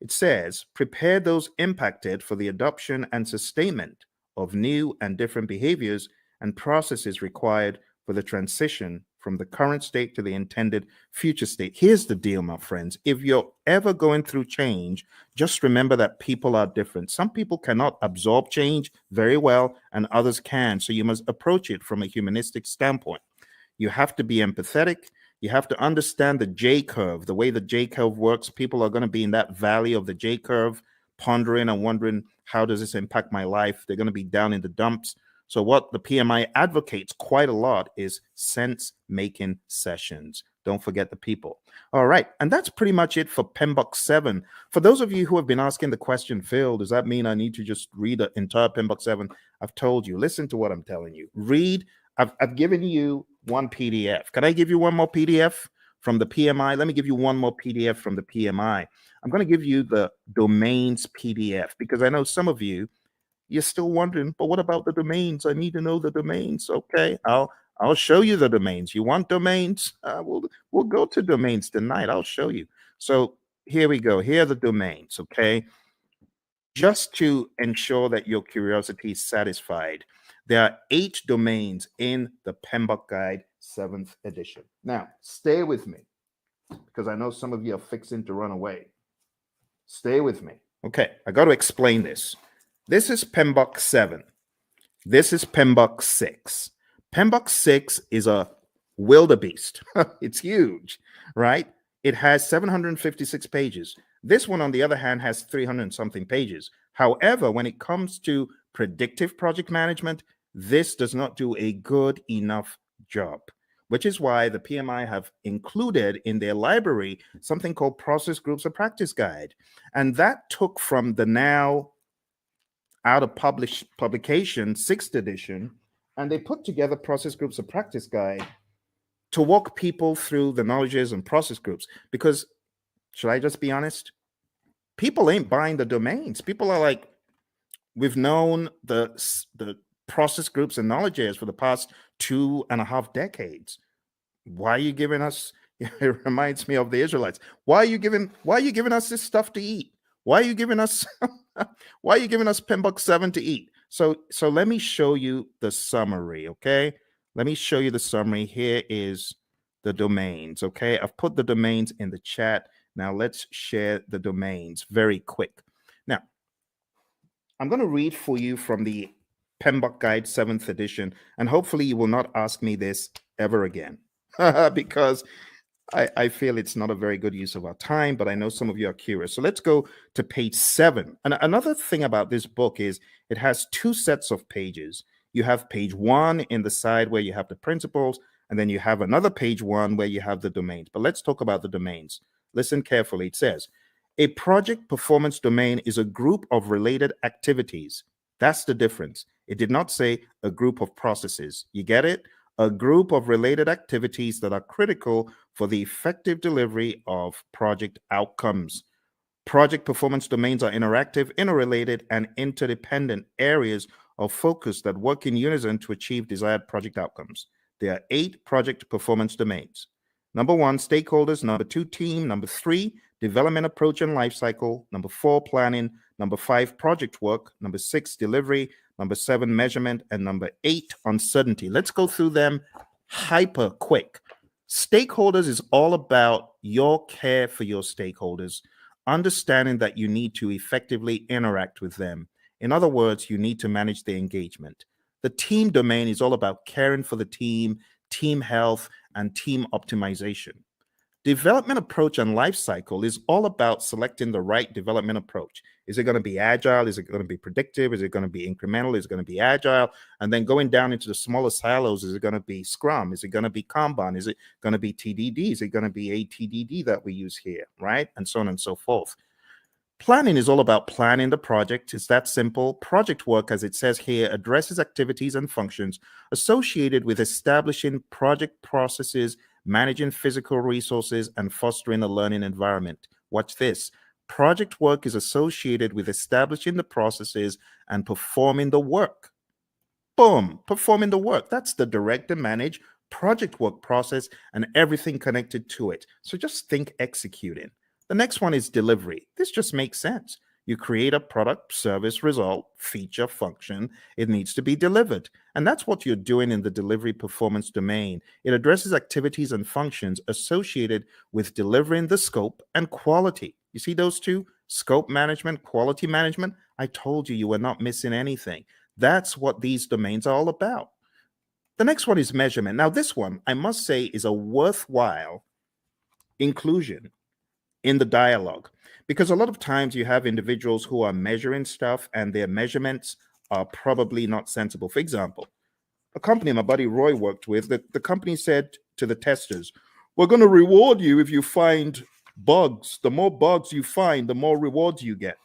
It says prepare those impacted for the adoption and sustainment of new and different behaviors and processes required for the transition from the current state to the intended future state. Here's the deal, my friends. If you're ever going through change, just remember that people are different. Some people cannot absorb change very well, and others can. So you must approach it from a humanistic standpoint. You have to be empathetic. You have to understand the J curve, the way the J curve works. People are going to be in that valley of the J curve, pondering and wondering, how does this impact my life? They're going to be down in the dumps. So what the PMI advocates quite a lot is sense-making sessions. Don't forget the people. All right, and that's pretty much it for PMBOK 7. For those of you who have been asking the question, Phil, does that mean I need to just read the entire PMBOK 7? I've told you, listen to what I'm telling you. Read, I've given you one PDF. Can I give you one more PDF from the PMI? Let me give you one more PDF from the PMI. I'm going to give you the domains PDF because I know some of you, you're still wondering, but what about the domains? I need to know the domains. Okay, I'll show you the domains. You want domains? We'll go to domains tonight. I'll show you. So here we go. Here are the domains. Okay, just to ensure that your curiosity is satisfied, there are 8 domains in the PMBOK Guide 7th edition. Now, stay with me because I know some of you are fixing to run away. Stay with me. Okay, I got to explain this. This is PMBOK 7. This is PMBOK 6. PMBOK 6 is a wildebeest. It's huge, right? It has 756 pages. This one, on the other hand, has 300 something pages. However, when it comes to predictive project management, this does not do a good enough job, which is why the PMI have included in their library something called Process Groups of Practice Guide. And that took from the now out of publication 6th edition, and they put together Process Groups of Practice Guide to walk people through the knowledges and process groups. Because, should I just be honest? People ain't buying the domains. People are like, we've known the process groups and knowledge areas for the past 2.5 decades. Why are you giving us? It reminds me of the Israelites. Why are you giving us this stuff to eat? Why are you giving us why are you giving us PMBOK 7 to eat? So let me show you the summary, okay? Let me show you the summary. Here is the domains, okay? I've put the domains in the chat. Now let's share the domains very quick. Now, I'm going to read for you from the PMBOK Guide 7th edition, and hopefully you will not ask me this ever again because I feel it's not a very good use of our time, but I know some of you are curious. So let's go to page 7. And another thing about this book is it has 2 sets of pages. You have page 1 in the side where you have the principles, and then you have another page 1 where you have the domains. But let's talk about the domains. Listen carefully. It says, a project performance domain is a group of related activities. That's the difference. It did not say a group of processes. You get it? A group of related activities that are critical for the effective delivery of project outcomes. Project performance domains are interactive, interrelated, and interdependent areas of focus that work in unison to achieve desired project outcomes. There are 8 project performance domains. Number 1, stakeholders. Number 2, team. Number 3, development approach and lifecycle. Number 4, planning. Number 5, project work. Number 6, delivery. Number 7, measurement. And number 8, uncertainty. Let's go through them hyper quick. Stakeholders is all about your care for your stakeholders, understanding that you need to effectively interact with them. In other words, you need to manage their engagement. The team domain is all about caring for the team, team health, and team optimization. Development approach and life cycle is all about selecting the right development approach. Is it going to be agile? Is it going to be predictive? Is it going to be incremental? Is it going to be agile? And then going down into the smaller silos, is it going to be Scrum? Is it going to be Kanban? Is it going to be TDD? Is it going to be ATDD that we use here, right? And so on and so forth. Planning is all about planning the project. It's that simple. Project work, as it says here, addresses activities and functions associated with establishing project processes, managing physical resources, and fostering a learning environment. Watch this. Project work is associated with establishing the processes and performing the work. Boom, performing the work. That's the direct and manage project work process and everything connected to it. So just think executing. The next one is delivery. This just makes sense. You create a product, service, result, feature, function. It needs to be delivered. And that's what you're doing in the delivery performance domain. It addresses activities and functions associated with delivering the scope and quality. You see those two? Scope management, quality management. I told you you were not missing anything. That's what these domains are all about. The next one is measurement. Now, this one, I must say, is a worthwhile inclusion in the dialogue, because a lot of times you have individuals who are measuring stuff and their measurements are probably not sensible. For example, a company my buddy Roy worked with, the company said to the testers, we're going to reward you if you find bugs. The more bugs you find, the more rewards you get.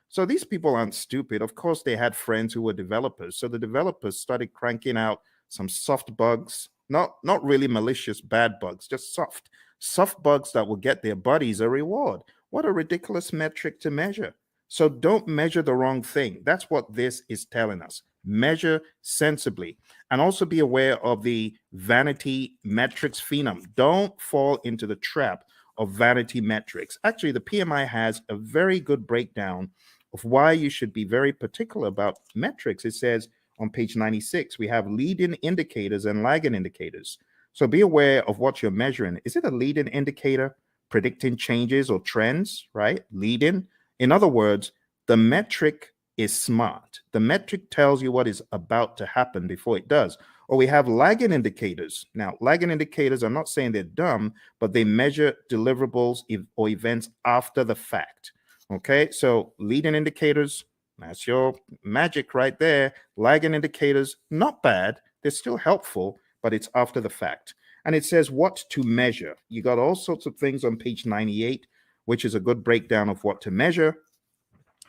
So these people aren't stupid. Of course, they had friends who were developers. So the developers started cranking out some soft bugs, not really malicious bad bugs, just soft bugs that will get their buddies a reward. What a ridiculous metric to measure. So don't measure the wrong thing. That's what this is telling us. Measure sensibly, and also be aware of the vanity metrics phenom. Don't fall into the trap of vanity metrics. Actually, the PMI has a very good breakdown of why you should be very particular about metrics. It says on page 96, we have leading indicators and lagging indicators. So be aware of what you're measuring. Is it a leading indicator predicting changes or trends, right? Leading. In other words, the metric is smart. The metric tells you what is about to happen before it does. Or we have lagging indicators. Now, lagging indicators, I'm not saying they're dumb, but they measure deliverables or events after the fact. Okay, so leading indicators, that's your magic right there. Lagging indicators, not bad. They're still helpful, but it's after the fact. And it says what to measure. You got all sorts of things on page 98, which is a good breakdown of what to measure.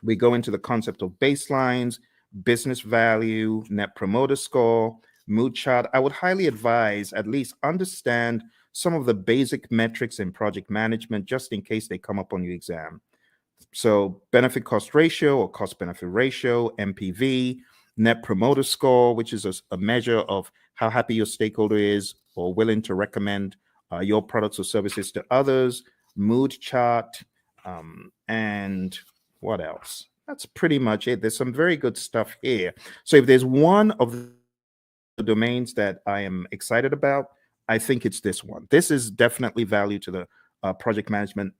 We go into the concept of baselines, business value, net promoter score, mood chart. I would highly advise at least understand some of the basic metrics in project management, just in case they come up on your exam. So benefit cost ratio or cost benefit ratio, MPV, net promoter score, which is a measure of how happy your stakeholder is or willing to recommend your products or services to others, mood chart, and what else? That's pretty much it. There's some very good stuff here. So if there's one of the domains that I am excited about, I think it's this one. This is definitely value to the project management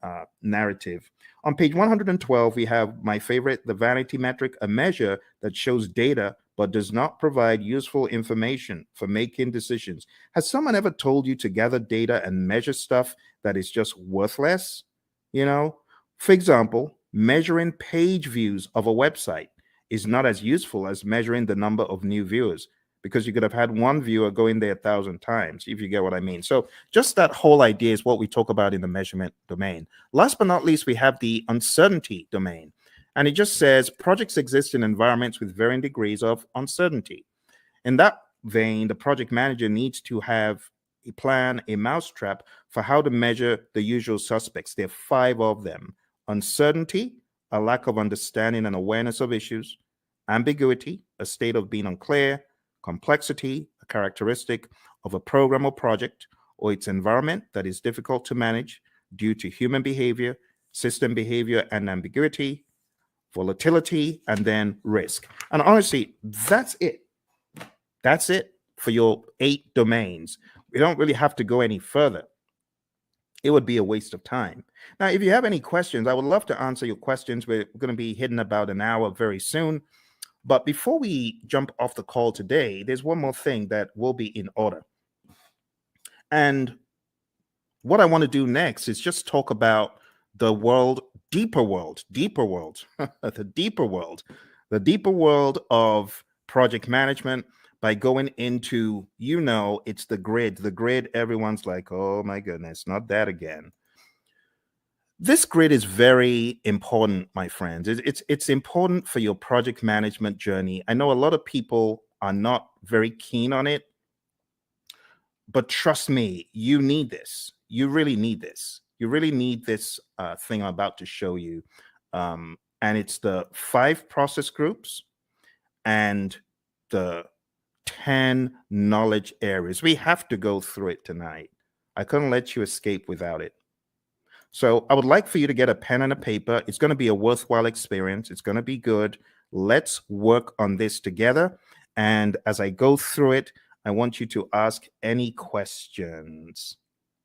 narrative. On page 112, we have my favorite, the vanity metric, a measure that shows data but does not provide useful information for making decisions. Has someone ever told you to gather data and measure stuff that is just worthless? You know, for example, measuring page views of a website is not as useful as measuring the number of new viewers, because you could have had one viewer go in there 1,000 times, if you get what I mean. So just that whole idea is what we talk about in the measurement domain. Last but not least, we have the uncertainty domain. And it just says projects exist in environments with varying degrees of uncertainty. In that vein, the project manager needs to have a plan, a mousetrap for how to measure the usual suspects. There are 5 of them: uncertainty, a lack of understanding and awareness of issues; ambiguity, a state of being unclear; complexity, a characteristic of a program or project or its environment that is difficult to manage due to human behavior, system behavior, and ambiguity; volatility; and then risk. And honestly, that's it. That's it for your 8 domains. We don't really have to go any further. It would be a waste of time. Now, if you have any questions, I would love to answer your questions. We're going to be hitting about an hour very soon. But before we jump off the call today, there's one more thing that will be in order. And what I want to do next is just talk about the deeper world, the deeper world of project management, by going into, it's the grid. Everyone's like, oh my goodness, not that again. This grid is very important, my friends. It's important for your project management journey. I know a lot of people are not very keen on it, but trust me, you need this. You really need this. You really need this thing I'm about to show you. And it's the 5 process groups and the 10 knowledge areas. We have to go through it tonight. I couldn't let you escape without it. So I would like for you to get a pen and a paper. It's going to be a worthwhile experience. It's going to be good. Let's work on this together. And as I go through it, I want you to ask any questions.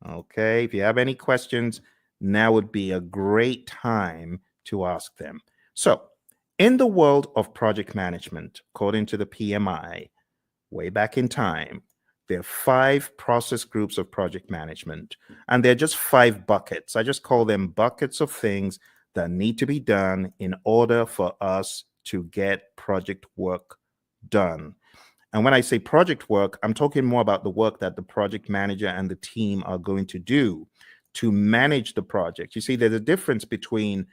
Okay, if you have any questions, now would be a great time to ask them. So in the world of project management, according to the PMI, way back in time, there are 5 process groups of project management, and they're just 5 buckets. I just call them buckets of things that need to be done in order for us to get project work done. And when I say project work, I'm talking more about the work that the project manager and the team are going to do to manage the project. You see, there's a difference between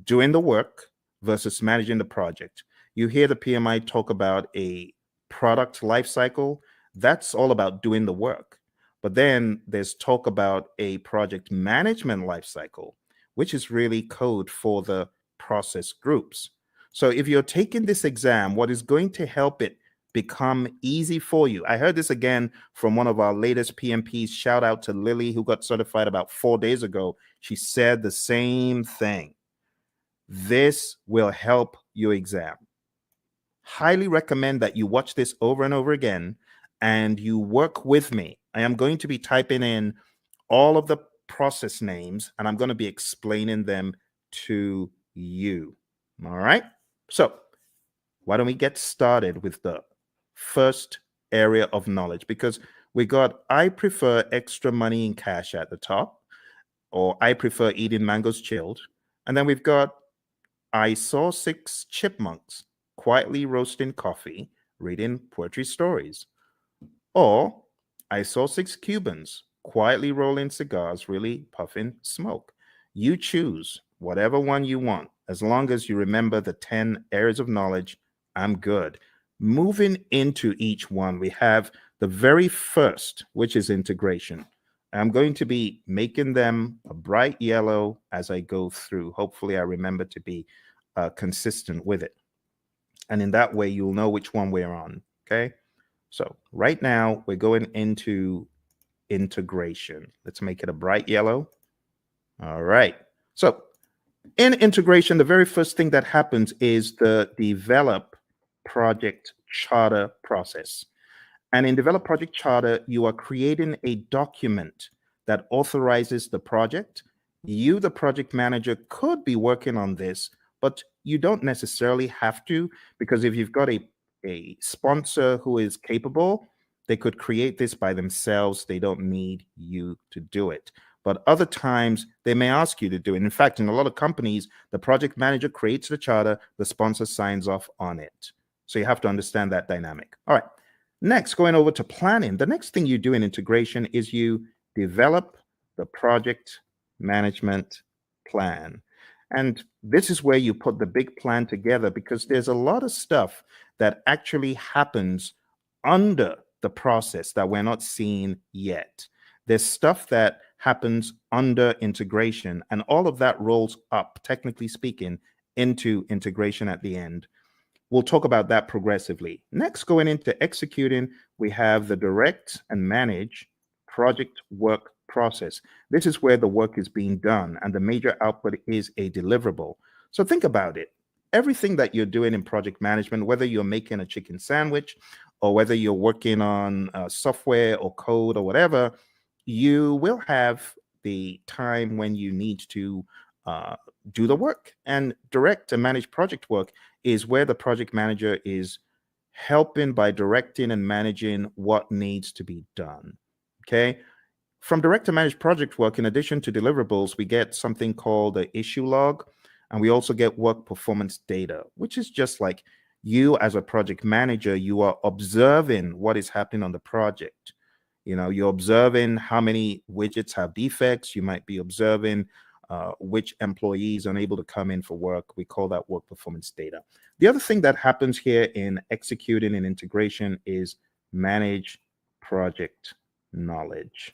doing the work versus managing the project. You hear the PMI talk about a product life cycle. That's all about doing the work. But then there's talk about a project management life cycle, which is really code for the process groups. So if you're taking this exam, what is going to help it become easy for you? I heard this again from one of our latest PMPs. Shout out to Lily, who got certified about 4 days ago. She said the same thing. This will help your exam. Highly recommend that you watch this over and over again and you work with me. I am going to be typing in all of the process names and I'm going to be explaining them to you. All right. So why don't we get started with the first area of knowledge? Because we got, I prefer extra money in cash at the top, or I prefer eating mangoes chilled. And then we've got, I saw 6 chipmunks quietly roasting coffee, reading poetry stories. Or I saw 6 Cubans quietly rolling cigars, really puffing smoke. You choose whatever one you want. As long as you remember the 10 areas of knowledge, I'm good. Moving into each one, we have the very first, which is integration. I'm going to be making them a bright yellow as I go through. Hopefully I remember to be consistent with it. And in that way, you'll know which one we're on, okay? So right now, we're going into integration. Let's make it a bright yellow. All right. So in integration, the very first thing that happens is the develop project charter process. And in develop project charter, you are creating a document that authorizes the project. You, the project manager, could be working on this, but you don't necessarily have to, because if you've got a sponsor who is capable, they could create this by themselves. They don't need you to do it. But other times they may ask you to do it. In fact, in a lot of companies, the project manager creates the charter, the sponsor signs off on it. So you have to understand that dynamic. All right. Next, going over to planning. The next thing you do in integration is you develop the project management plan. And this is where you put the big plan together, because there's a lot of stuff that actually happens under the process that we're not seeing yet. There's stuff that happens under integration, and all of that rolls up, technically speaking, into integration at the end. We'll talk about that progressively. Next, going into executing, we have the direct and manage project work process. This is where the work is being done and the major output is a deliverable. So think about it. Everything that you're doing in project management, whether you're making a chicken sandwich or whether you're working on software or code or whatever, you will have the time when you need to do the work. And direct and manage project work is where the project manager is helping by directing and managing what needs to be done. Okay. From direct to manage project work, in addition to deliverables, we get something called the issue log, and we also get work performance data, which is just like you as a project manager, you are observing what is happening on the project. You know, you're observing how many widgets have defects. You might be observing which employees are unable to come in for work. We call that work performance data. The other thing that happens here in executing and integration is manage project knowledge.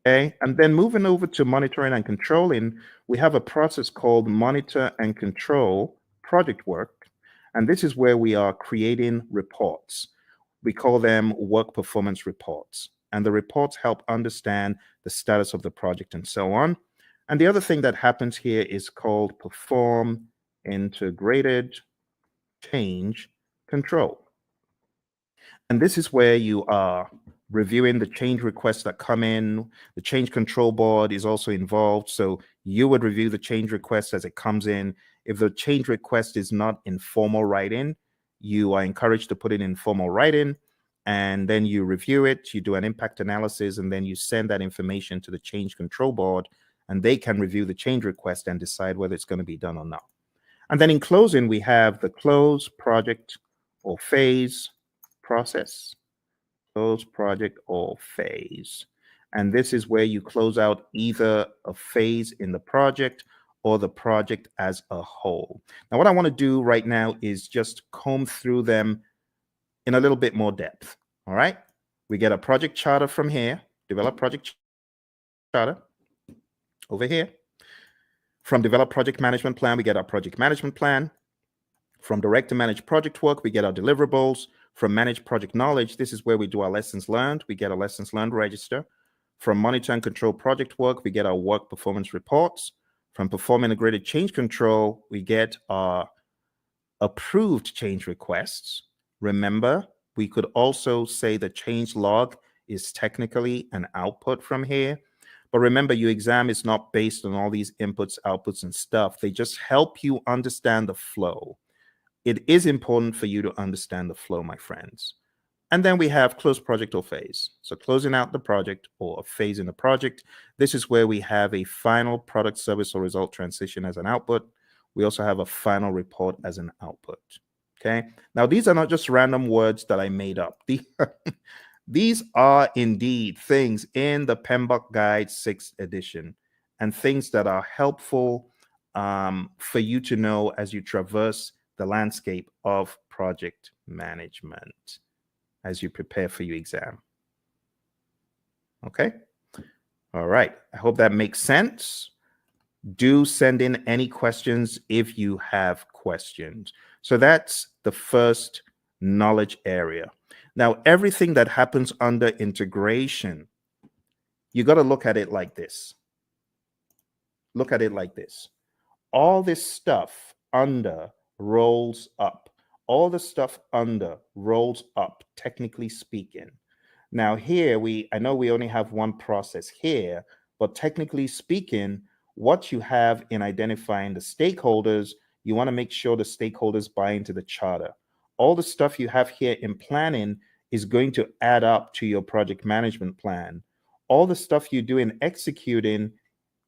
Okay, and then moving over to monitoring and controlling, we have a process called monitor and control project work. And this is where we are creating reports. We call them work performance reports. And the reports help understand the status of the project and so on. And the other thing that happens here is called perform integrated change control. And this is where you are reviewing the change requests that come in. The change control board is also involved. So you would review the change request as it comes in. If the change request is not in formal writing, you are encouraged to put it in formal writing. And then you review it, you do an impact analysis, and then you send that information to the change control board, and they can review the change request and decide whether it's going to be done or not. And then in closing, we have the close project or phase process. Close project or phase. And this is where you close out either a phase in the project or the project as a whole. Now, what I want to do right now is just comb through them in a little bit more depth. All right. We get a project charter from here, develop project charter over here. From develop project management plan, we get our project management plan. From direct to manage project work, we get our deliverables. From manage project knowledge, this is where we do our lessons learned. We get a lessons learned register. From monitor and control project work, we get our work performance reports. From perform integrated change control, we get our approved change requests. Remember, we could also say the change log is technically an output from here. But remember, your exam is not based on all these inputs, outputs, and stuff. They just help you understand the flow. It is important for you to understand the flow, my friends. And then we have close project or phase. So closing out the project or a phase in the project. This is where we have a final product, service, or result transition as an output. We also have a final report as an output. Okay. Now, these are not just random words that I made up. These are indeed things in the PMBOK Guide 6th edition and things that are helpful for you to know as you traverse the landscape of project management as you prepare for your exam. Okay. All right. I hope that makes sense. Do send in any questions if you have questions. So that's the first knowledge area. Now, everything that happens under integration, you got to look at it like this. Look at it like this. All this stuff under rolls up. All the stuff under rolls up, technically speaking. Now here, I know we only have one process here, but technically speaking, what you have in identifying the stakeholders, you want to make sure the stakeholders buy into the charter. All the stuff you have here in planning is going to add up to your project management plan. All the stuff you do in executing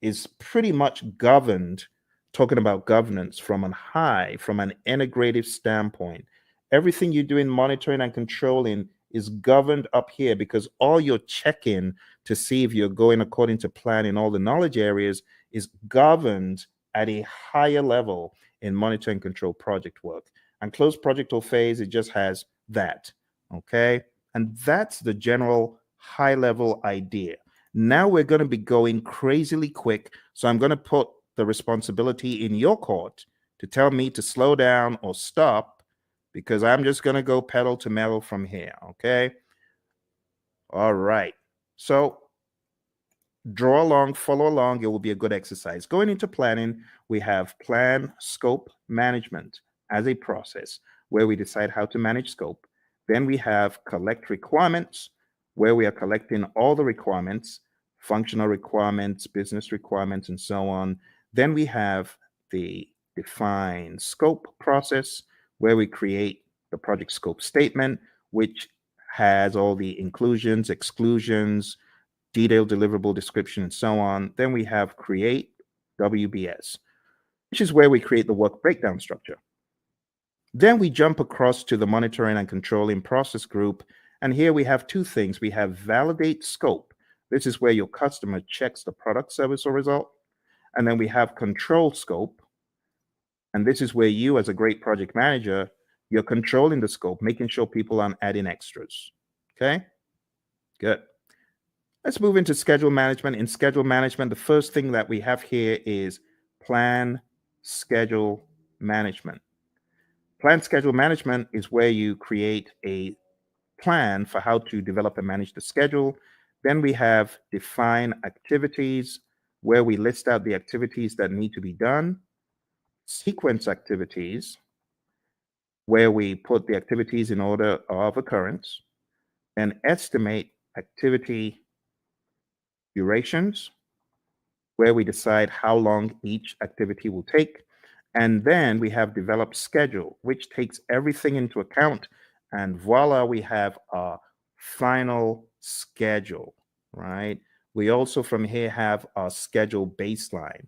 is pretty much governed, talking about governance from an integrative standpoint. Everything you do in monitoring and controlling is governed up here because all you're checking to see if you're going according to plan in all the knowledge areas is governed at a higher level in monitor and control project work. And close project or phase, it just has that, okay? And that's the general high level idea. Now we're going to be going crazily quick, so I'm going to put the responsibility in your court to tell me to slow down or stop because I'm just going to go pedal to metal from here, okay? All right. So draw along, follow along. It will be a good exercise. Going into planning, we have plan, scope, management as a process where we decide how to manage scope. Then we have collect requirements, where we are collecting all the requirements, functional requirements, business requirements, and so on. Then we have the define scope process, where we create the project scope statement, which has all the inclusions, exclusions, detailed deliverable description, and so on. Then we have create WBS, which is where we create the work breakdown structure. Then we jump across to the monitoring and controlling process group. And here we have two things. We have validate scope. This is where your customer checks the product, service, or result. And then we have control scope. And this is where you, as a great project manager, you're controlling the scope, making sure people aren't adding extras. Okay, good. Let's move into schedule management. In schedule management, the first thing that we have here is plan schedule management. Plan schedule management is where you create a plan for how to develop and manage the schedule. Then we have define activities, where we list out the activities that need to be done. Sequence activities, where we put the activities in order of occurrence. And estimate activity durations, where we decide how long each activity will take. And then we have develop schedule, which takes everything into account. And voila, we have our final schedule, right? We also from here have our schedule baseline.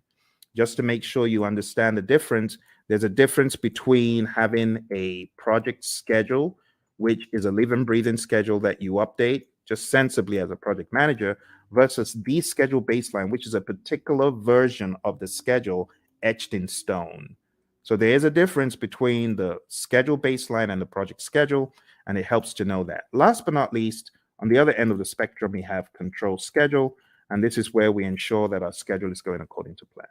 Just to make sure you understand the difference, There's a difference between having a project schedule, which is a living, breathing schedule that you update just sensibly as a project manager, versus the schedule baseline, which is a particular version of the schedule etched in stone. So there is a difference between the schedule baseline and the project schedule, and it helps to know that. Last but not least, on the other end of the spectrum, we have control schedule, and this is where we ensure that our schedule is going according to plan.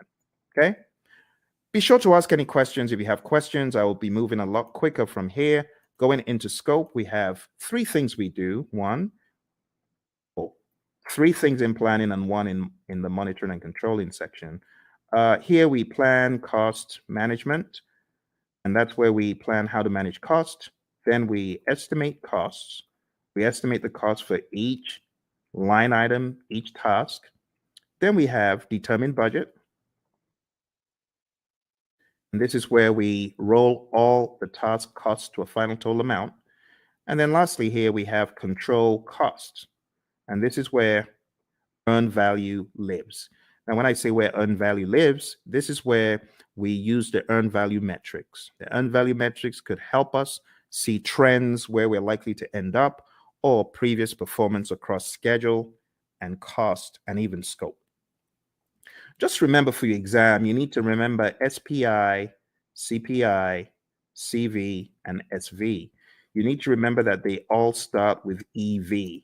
Okay? Be sure to ask any questions. If you have questions, I will be moving a lot quicker from here. Going into scope, we have three things we do. Three things in planning and one in the monitoring and controlling section. Here we plan cost management, and that's where we plan how to manage cost. Then we estimate costs. We estimate the cost for each line item, each task. Then we have determine budget. And this is where we roll all the task costs to a final total amount. And then lastly, here we have control costs. And this is where earned value lives. Now, when I say where earned value lives, this is where we use the earned value metrics. The earned value metrics could help us see trends where we're likely to end up, or previous performance across schedule and cost and even scope. Just remember for your exam, you need to remember SPI, CPI, CV, and SV. You need to remember that they all start with EV.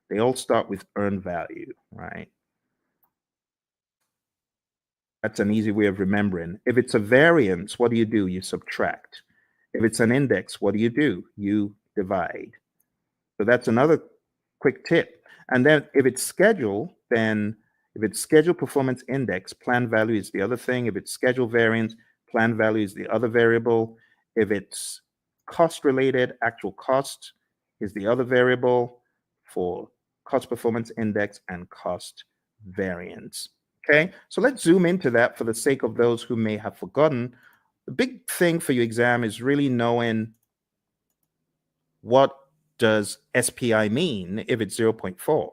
They all start with earned value, right? That's an easy way of remembering. If it's a variance, what do? You subtract. If it's an index, what do? You divide. So that's another quick tip. And then if it's schedule, then if it's schedule performance index, plan value is the other thing. If it's schedule variance, plan value is the other variable. If it's cost related, actual cost is the other variable for cost performance index and cost variance. Okay, so let's zoom into that for the sake of those who may have forgotten. The big thing for your exam is really knowing what does SPI mean if it's 0.4,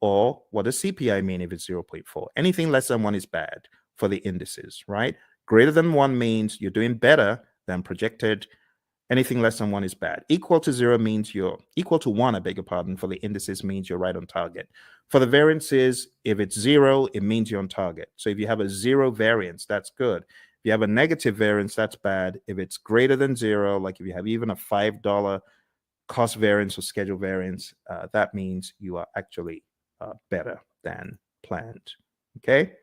or what does CPI mean if it's 0.4. Anything less than 1 is bad for the indices, right? Greater than 1 means you're doing better than projected. Anything less than 1 is bad. Equal to 0 means you're equal to 1, I beg your pardon, for the indices means you're right on target. For the variances, if it's 0, it means you're on target. So if you have a 0 variance, that's good. If you have a negative variance, that's bad. If it's greater than 0, like if you have even a $5 cost variance or schedule variance, that means you are actually better than planned. Okay,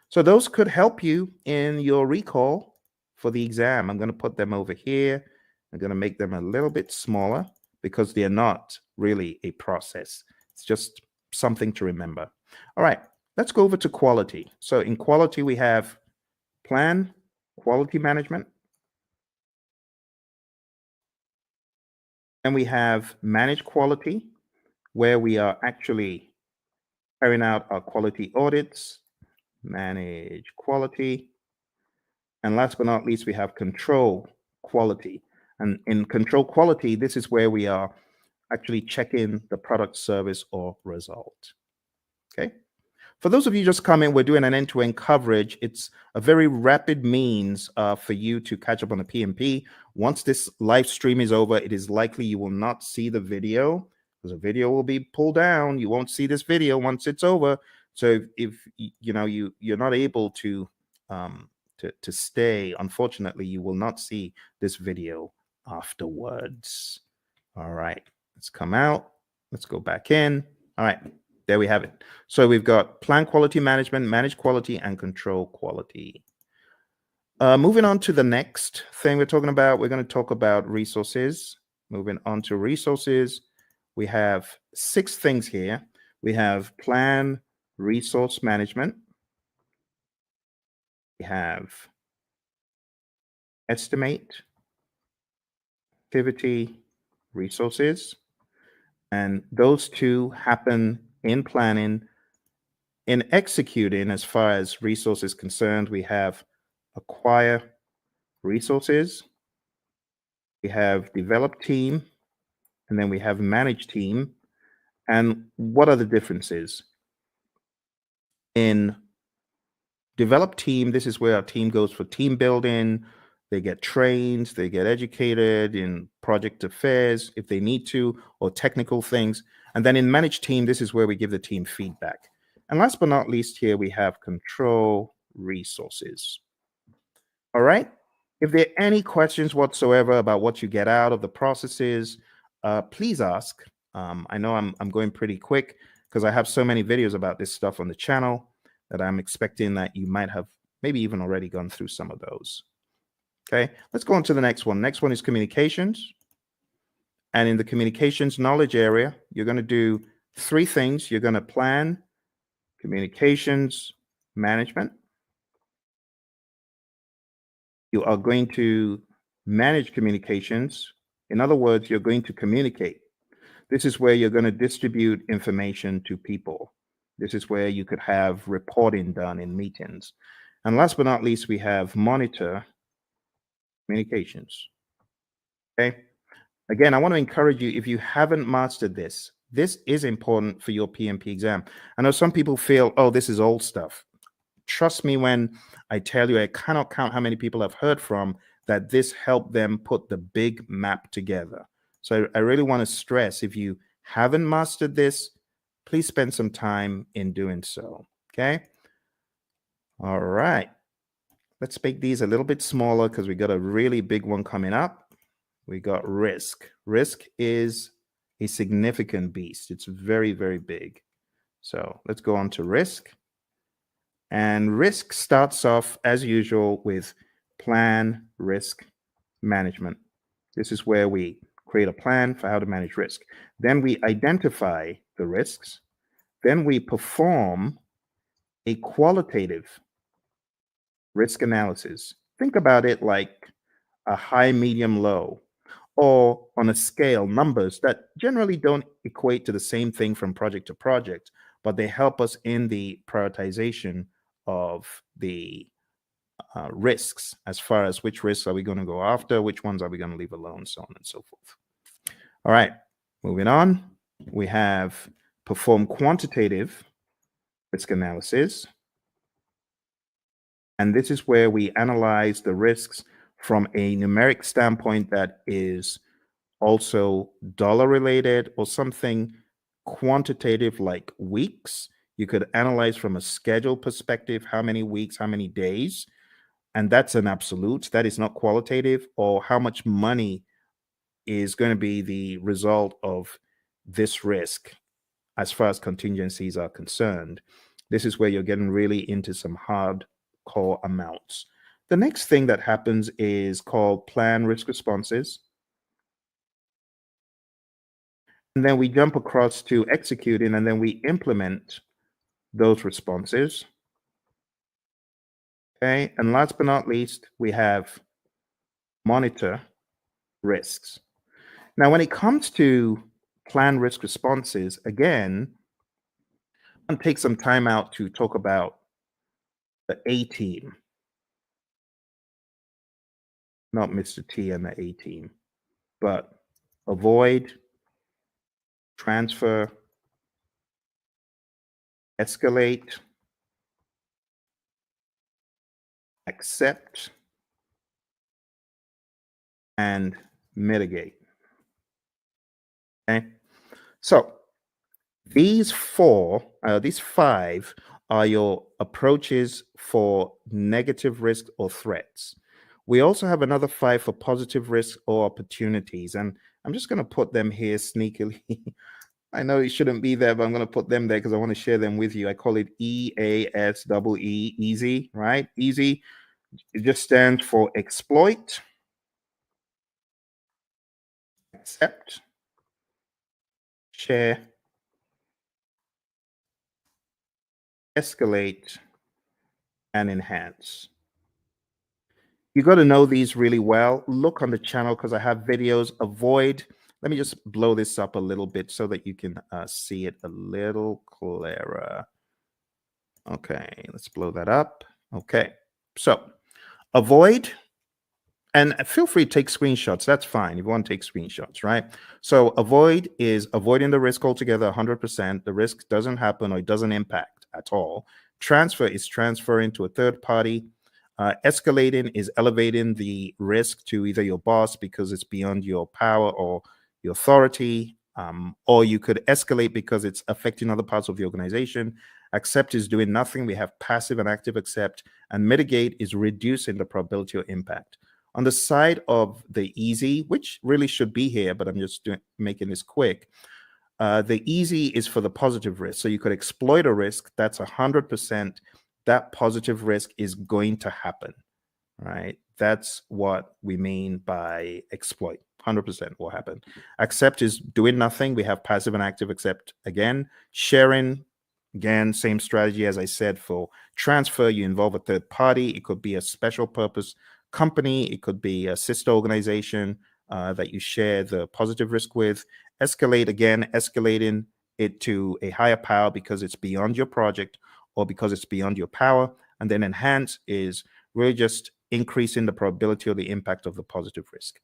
so those could help you in your recall for the exam. I'm going to put them over here. I'm going to make them a little bit smaller because they're not really a process. It's just something to remember. All right, let's go over to quality. So in quality, we have plan, quality management, and we have manage quality, where we are actually carrying out our quality audits, manage quality. And last but not least, we have control quality. And in control quality, this is where we are actually checking the product, service, or result. Okay. For those of you just coming, we're doing an end-to-end coverage. It's a very rapid means for you to catch up on the PMP. Once this live stream is over, it is likely you will not see the video because the video will be pulled down. You won't see this video once it's over. So if you know you're not able to stay, unfortunately, you will not see this video afterwards. All right, let's come out. Let's go back in. All right, there we have it. So we've got plan quality management, manage quality, and control quality. Moving on to the next thing we're talking about, we're going to talk about resources. Moving on to resources, we have 6 things here. We have plan resource management. We have estimate, activity, resources, and those two happen in planning. In executing, as far as resources concerned, we have acquire resources, we have develop team, and then we have manage team. And what are the differences? In develop team, this is where our team goes for team building, They get trained, they get educated in project affairs if they need to, or technical things. And then in managed team, this is where we give the team feedback. And last but not least, here we have control resources. All right. If there are any questions whatsoever about what you get out of the processes, please ask. I know I'm going pretty quick because I have so many videos about this stuff on the channel that I'm expecting that you might have maybe even already gone through some of those. Okay, let's go on to the next one. Next one is communications. And in the communications knowledge area, you're going to do three things. You're going to plan communications management. You are going to manage communications. In other words, you're going to communicate. This is where you're going to distribute information to people. This is where you could have reporting done in meetings. And last but not least, we have monitor communications. Okay. Again, I want to encourage you, if you haven't mastered this, this is important for your PMP exam. I know some people feel, oh, this is old stuff. Trust me when I tell you, I cannot count how many people I've heard from that this helped them put the big map together. So I really want to stress, if you haven't mastered this, please spend some time in doing so. Okay. All right. Let's make these a little bit smaller because we got a really big one coming up. We got risk. Risk is a significant beast. It's very, very big. So let's go on to risk. And risk starts off, as usual, with plan risk management. This is where we create a plan for how to manage risk. Then we identify the risks. Then we perform a qualitative risk analysis. Think about it like a high, medium, low, or on a scale, numbers that generally don't equate to the same thing from project to project, but they help us in the prioritization of the risks, as far as which risks are we going to go after, which ones are we going to leave alone, so on and so forth. All right, moving on. We have perform quantitative risk analysis. And this is where we analyze the risks from a numeric standpoint that is also dollar related or something quantitative like weeks. You could analyze from a schedule perspective, how many weeks, how many days, and that's an absolute. That is not qualitative. Or how much money is going to be the result of this risk as far as contingencies are concerned. This is where you're getting really into some hardcore amounts. The next thing that happens is called plan risk responses. And then we jump across to executing, and then we implement those responses. Okay, and last but not least, we have monitor risks. Now, when it comes to plan risk responses, again, I'm going to take some time out to talk about the A team, not Mr. T and the A team, but avoid, transfer, escalate, accept, and mitigate. Okay, so these five are your approaches for negative risk or threats. We also have another 5 for positive risk or opportunities, and I'm just going to put them here sneakily. I know it shouldn't be there, but I'm going to put them there because I want to share them with you. I call it EASEE, easy, right? Easy. It just stands for exploit, accept, share, escalate, and enhance. You got to know these really well. Look on the channel because I have videos. Avoid. Let me just blow this up a little bit so that you can see it a little clearer. Okay, let's blow that up. Okay, so avoid, and feel free to take screenshots. That's fine if you want to take screenshots, right? So avoid is avoiding the risk altogether, 100%. The risk doesn't happen or it doesn't impact at all. Transfer is transferring to a third party. Escalating is elevating the risk to either your boss because it's beyond your power or your authority, or you could escalate because it's affecting other parts of the organization. Accept is doing nothing. We have passive and active accept, and mitigate is reducing the probability or impact. On the side of the easy, which really should be here, but I'm just making this quick. The easy is for the positive risk. So you could exploit a risk that's 100%. That positive risk is going to happen, right? That's what we mean by exploit. 100% will happen. Accept is doing nothing. We have passive and active accept again. Sharing, again, same strategy as I said for transfer. You involve a third party. It could be a special purpose company. It could be a sister organization that you share the positive risk with. Escalate, again, escalating it to a higher power because it's beyond your project or because it's beyond your power. And then enhance is really just increasing the probability or the impact of the positive risk.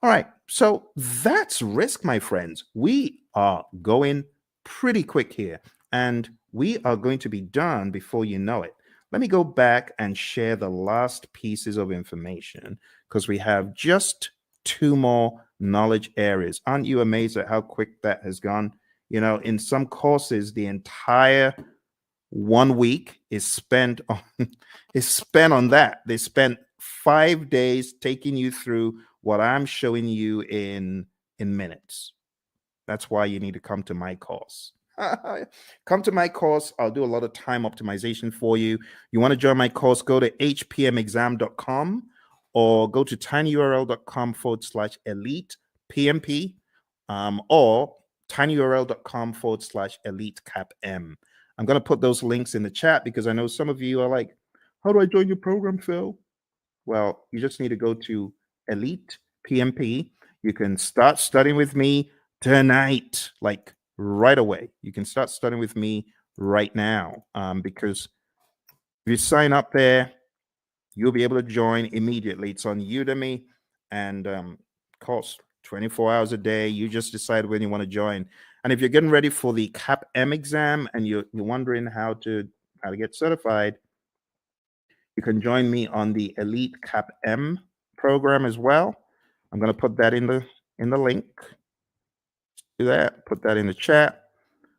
All right, so that's risk, my friends. We are going pretty quick here, and we are going to be done before you know it. Let me go back and share the last pieces of information because we have just 2 more knowledge areas. Aren't you amazed at how quick that has gone? You know, in some courses, the entire 1 week is spent on that. They spent 5 days taking you through what I'm showing you in minutes. That's why you need to come to my course. Come to my course. I'll do a lot of time optimization for you. You want to join my course, go to hpmexam.com or go to tinyurl.com/elite PMP or tinyurl.com/elite CAPM. I'm going to put those links in the chat because I know some of you are like, how do I join your program, Phil? Well, you just need to go to Elite PMP. You can start studying with me tonight, like right away. You can start studying with me right now because if you sign up there, you'll be able to join immediately. It's on Udemy and costs 24 hours a day. You just decide when you want to join. And if you're getting ready for the CAPM exam and you're wondering how to get certified, you can join me on the Elite CAPM program as well. I'm going to put that in the link. Do that. Put that in the chat.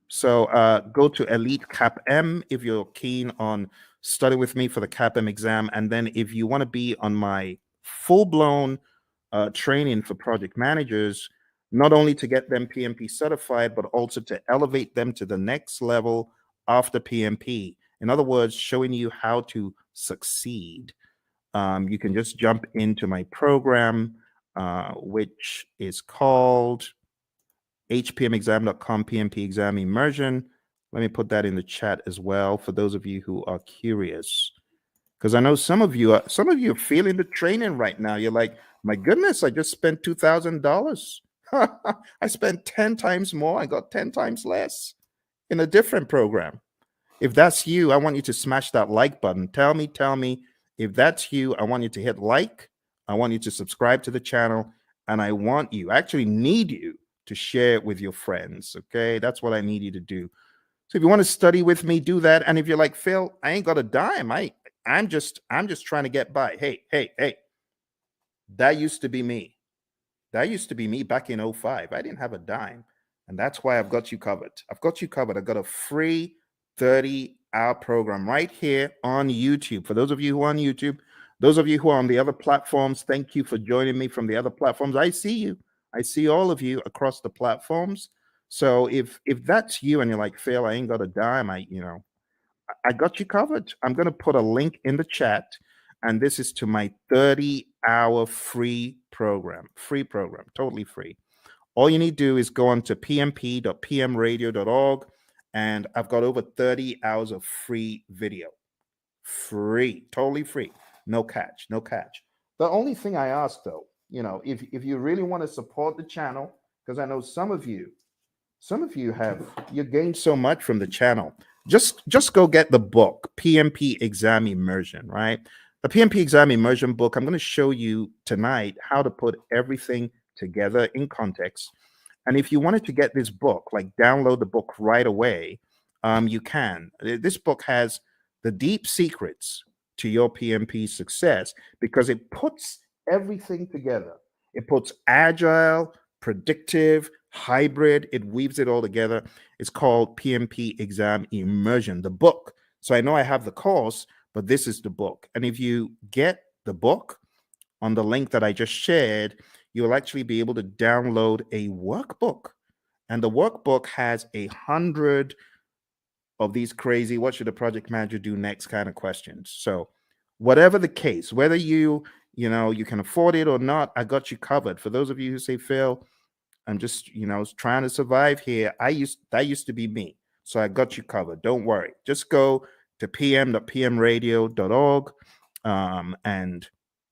So go to Elite CAPM if you're keen on studying with me for the CAPM exam. And then if you want to be on my full-blown training for project managers, not only to get them PMP certified, but also to elevate them to the next level after PMP. In other words, showing you how to succeed. You can just jump into my program, which is called hpmexam.com PMP exam immersion. Let me put that in the chat as well for those of you who are curious, because I know some of you are feeling the training right now. You're like, my goodness, I just spent $2,000. I spent 10 times more. I got 10 times less in a different program. If that's you, I want you to smash that like button. Tell me if that's you. I want you to hit like. I want you to subscribe to the channel, and I actually need you to share it with your friends. Okay, that's what I need you to do. So if you want to study with me, do that. And if you're like, Phil, I ain't got a dime. I'm just trying to get by. Hey, that used to be me. That used to be me back in 05. I didn't have a dime. And that's why I've got you covered. I've got a free 30-hour program right here on YouTube. For those of you who are on YouTube, those of you who are on the other platforms, thank you for joining me from the other platforms. I see you. I see all of you across the platforms. So if that's you and you're like, Phil, I ain't got a dime, I got you covered. I'm going to put a link in the chat, and this is to my 30-hour free program, totally free. All you need to do is go on to pmp.pmradio.org, and I've got over 30 hours of free video. Free, totally free. No catch. The only thing I ask, though, if you really want to support the channel, because I know some of you you gained so much from the channel. Just go get the book, PMP Exam Immersion, right? The PMP Exam Immersion book, I'm going to show you tonight how to put everything together in context. And if you wanted to get this book, like download the book right away, you can. This book has the deep secrets to your PMP success because it puts everything together. It puts agile, predictive, hybrid, it weaves it all together. It's called PMP Exam Immersion, the book. So I know I have the course, but this is the book. And if you get the book on the link that I just shared, you'll actually be able to download a workbook. And the workbook has 100 of these crazy, what should a project manager do next kind of questions. So whatever the case, whether you can afford it or not, I got you covered. For those of you who say, Phil, I'm just, trying to survive here. That used to be me. So I got you covered. Don't worry. Just go to pm.pmradio.org, and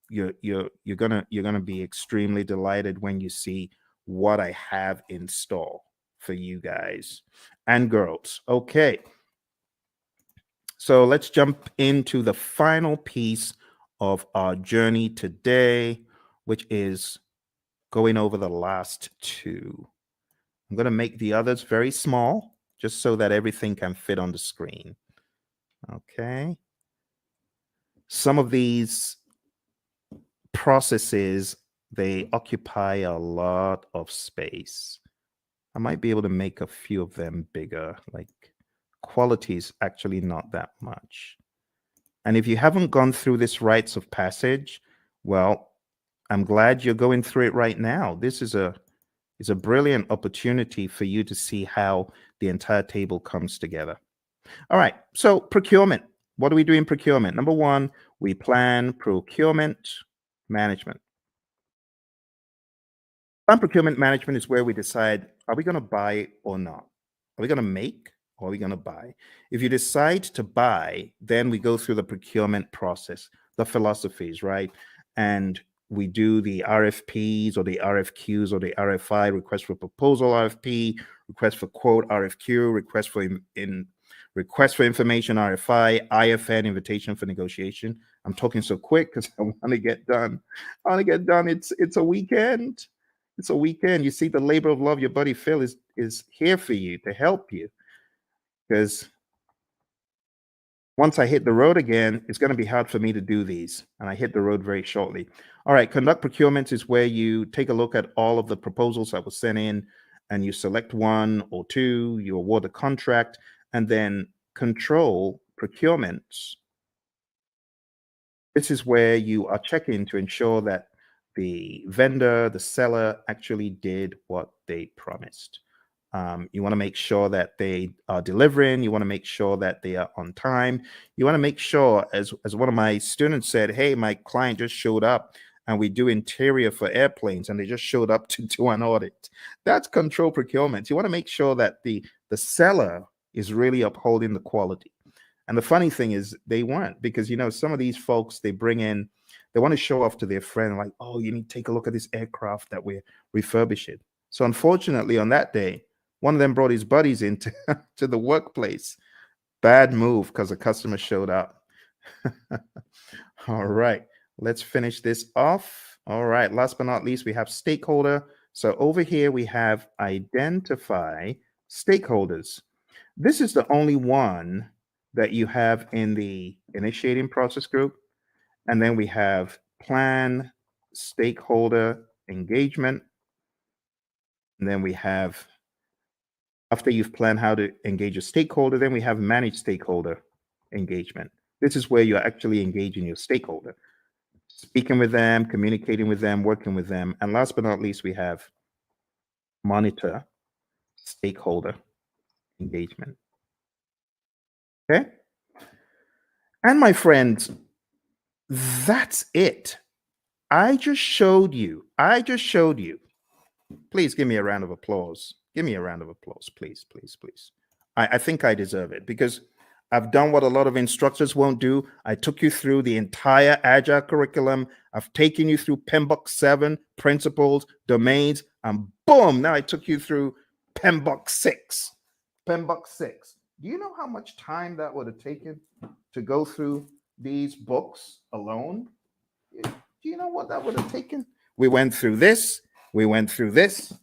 you're gonna be extremely delighted when you see what I have in store for you guys and girls. Okay. So let's jump into the final piece of our journey today, which is going over the last two. I'm going to make the others very small, just so that everything can fit on the screen. Okay. Some of these processes, they occupy a lot of space. I might be able to make a few of them bigger, like quality is actually not that much. And if you haven't gone through this rites of passage, well, I'm glad you're going through it right now. This is a brilliant opportunity for you to see how the entire table comes together. All right, so procurement. What do we do in procurement? Number one, we plan procurement management. Plan procurement management is where we decide, are we going to buy or not? Are we going to make or are we going to buy? If you decide to buy, then we go through the procurement process, the philosophies, right? And we do the RFPs or the RFQs or the RFI, request for proposal RFP, request for quote RFQ, request for information RFI, IFN, invitation for negotiation. I'm talking so quick because I want to get done. I want to get done. It's a weekend. It's a weekend. You see, the labor of love, your buddy Phil is here for you to help you. Because once I hit the road again, it's going to be hard for me to do these. And I hit the road very shortly. All right, conduct procurements is where you take a look at all of the proposals that were sent in and you select one or two, you award a contract, and then control procurements. This is where you are checking to ensure that the vendor, the seller actually did what they promised. You want to make sure that they are delivering. You want to make sure that they are on time. You want to make sure, as one of my students said, hey, my client just showed up and we do interior for airplanes and they just showed up to do an audit. That's control procurement. You want to make sure that the seller is really upholding the quality. And the funny thing is they weren't, because, some of these folks, they bring in, they want to show off to their friend, like, oh, you need to take a look at this aircraft that we're refurbishing. So unfortunately, on that day, one of them brought his buddies into to the workplace. Bad move because the customer showed up. All right, let's finish this off. All right, last but not least, we have stakeholder. So over here, we have identify stakeholders. This is the only one that you have in the initiating process group. And then we have plan stakeholder engagement. And then we have, after you've planned how to engage a stakeholder, then we have manage stakeholder engagement. This is where you're actually engaging your stakeholder, speaking with them, communicating with them, working with them. And last but not least, we have monitor stakeholder engagement. Okay. And my friends, that's it. I just showed you. Please give me a round of applause. Give me a round of applause, please, please, please. I think I deserve it because I've done what a lot of instructors won't do. I took you through the entire Agile curriculum. I've taken you through PMBOK 7, principles, domains, and boom, now I took you through PMBOK 6. PMBOK 6. Do you know how much time that would have taken to go through these books alone? Do you know what that would have taken? We went through this, we went through this,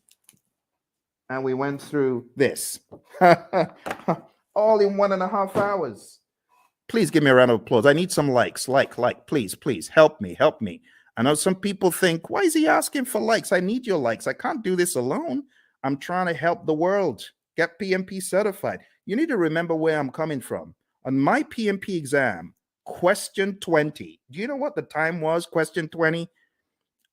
and we went through this. All in 1.5 hours. Please give me a round of applause. I need some likes. Like, please, please help me, help me. I know some people think, why is he asking for likes? I need your likes. I can't do this alone. I'm trying to help the world get PMP certified. You need to remember where I'm coming from. On my PMP exam, question 20, do you know what the time was? Question 20?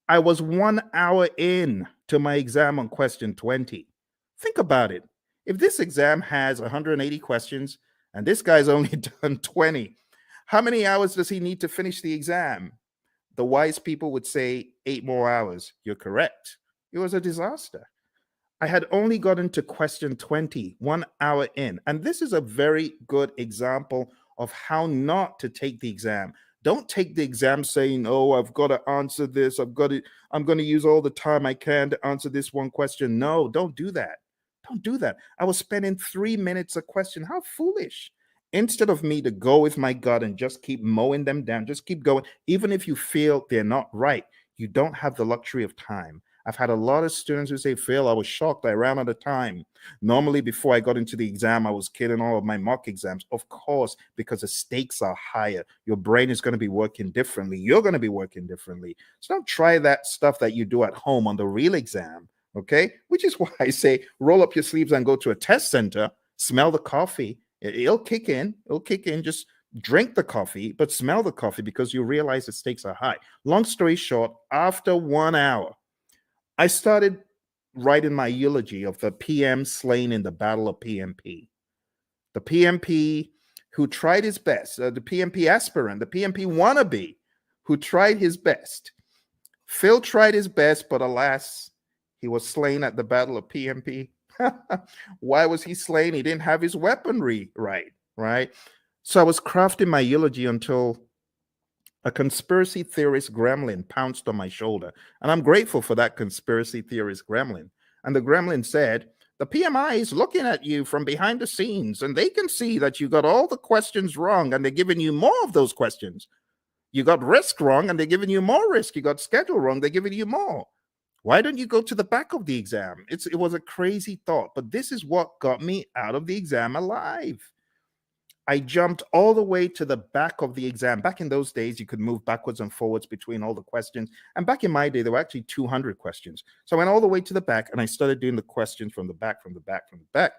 I was 1 hour in to my exam on question 20. Think about it. If this exam has 180 questions and this guy's only done 20, how many hours does he need to finish the exam? The wise people would say 8 more hours. You're correct. It was a disaster. I had only gotten to question 20, 1 hour in. And this is a very good example of how not to take the exam. Don't take the exam saying, oh, I've got to answer this. I'm going to use all the time I can to answer this one question. No, don't do that. Don't do that. I was spending 3 minutes a question. How foolish. Instead of me to go with my gut and just keep mowing them down, just keep going. Even if you feel they're not right, you don't have the luxury of time. I've had a lot of students who say, Phil, I was shocked. I ran out of time. Normally, before I got into the exam, I was killing all of my mock exams. Of course, because the stakes are higher. Your brain is going to be working differently. You're going to be working differently. So don't try that stuff that you do at home on the real exam, okay? Which is why I say roll up your sleeves and go to a test center, smell the coffee. It'll kick in. It'll kick in. Just drink the coffee, but smell the coffee because you realize the stakes are high. Long story short, after 1 hour, I started writing my eulogy of the PM slain in the Battle of PMP. The PMP who tried his best, the PMP aspirant, the PMP wannabe who tried his best. Phil tried his best, but alas, he was slain at the Battle of PMP. Why was he slain? He didn't have his weaponry right? So I was crafting my eulogy until a conspiracy theorist gremlin pounced on my shoulder. And I'm grateful for that conspiracy theorist gremlin. And the gremlin said, the PMI is looking at you from behind the scenes, and they can see that you got all the questions wrong, and they're giving you more of those questions. You got risk wrong, and they're giving you more risk. You got schedule wrong, they're giving you more. Why don't you go to the back of the exam? It was a crazy thought, but this is what got me out of the exam alive. I jumped all the way to the back of the exam. Back in those days, you could move backwards and forwards between all the questions. And back in my day, there were actually 200 questions. So I went all the way to the back and I started doing the questions from the back, from the back, from the back.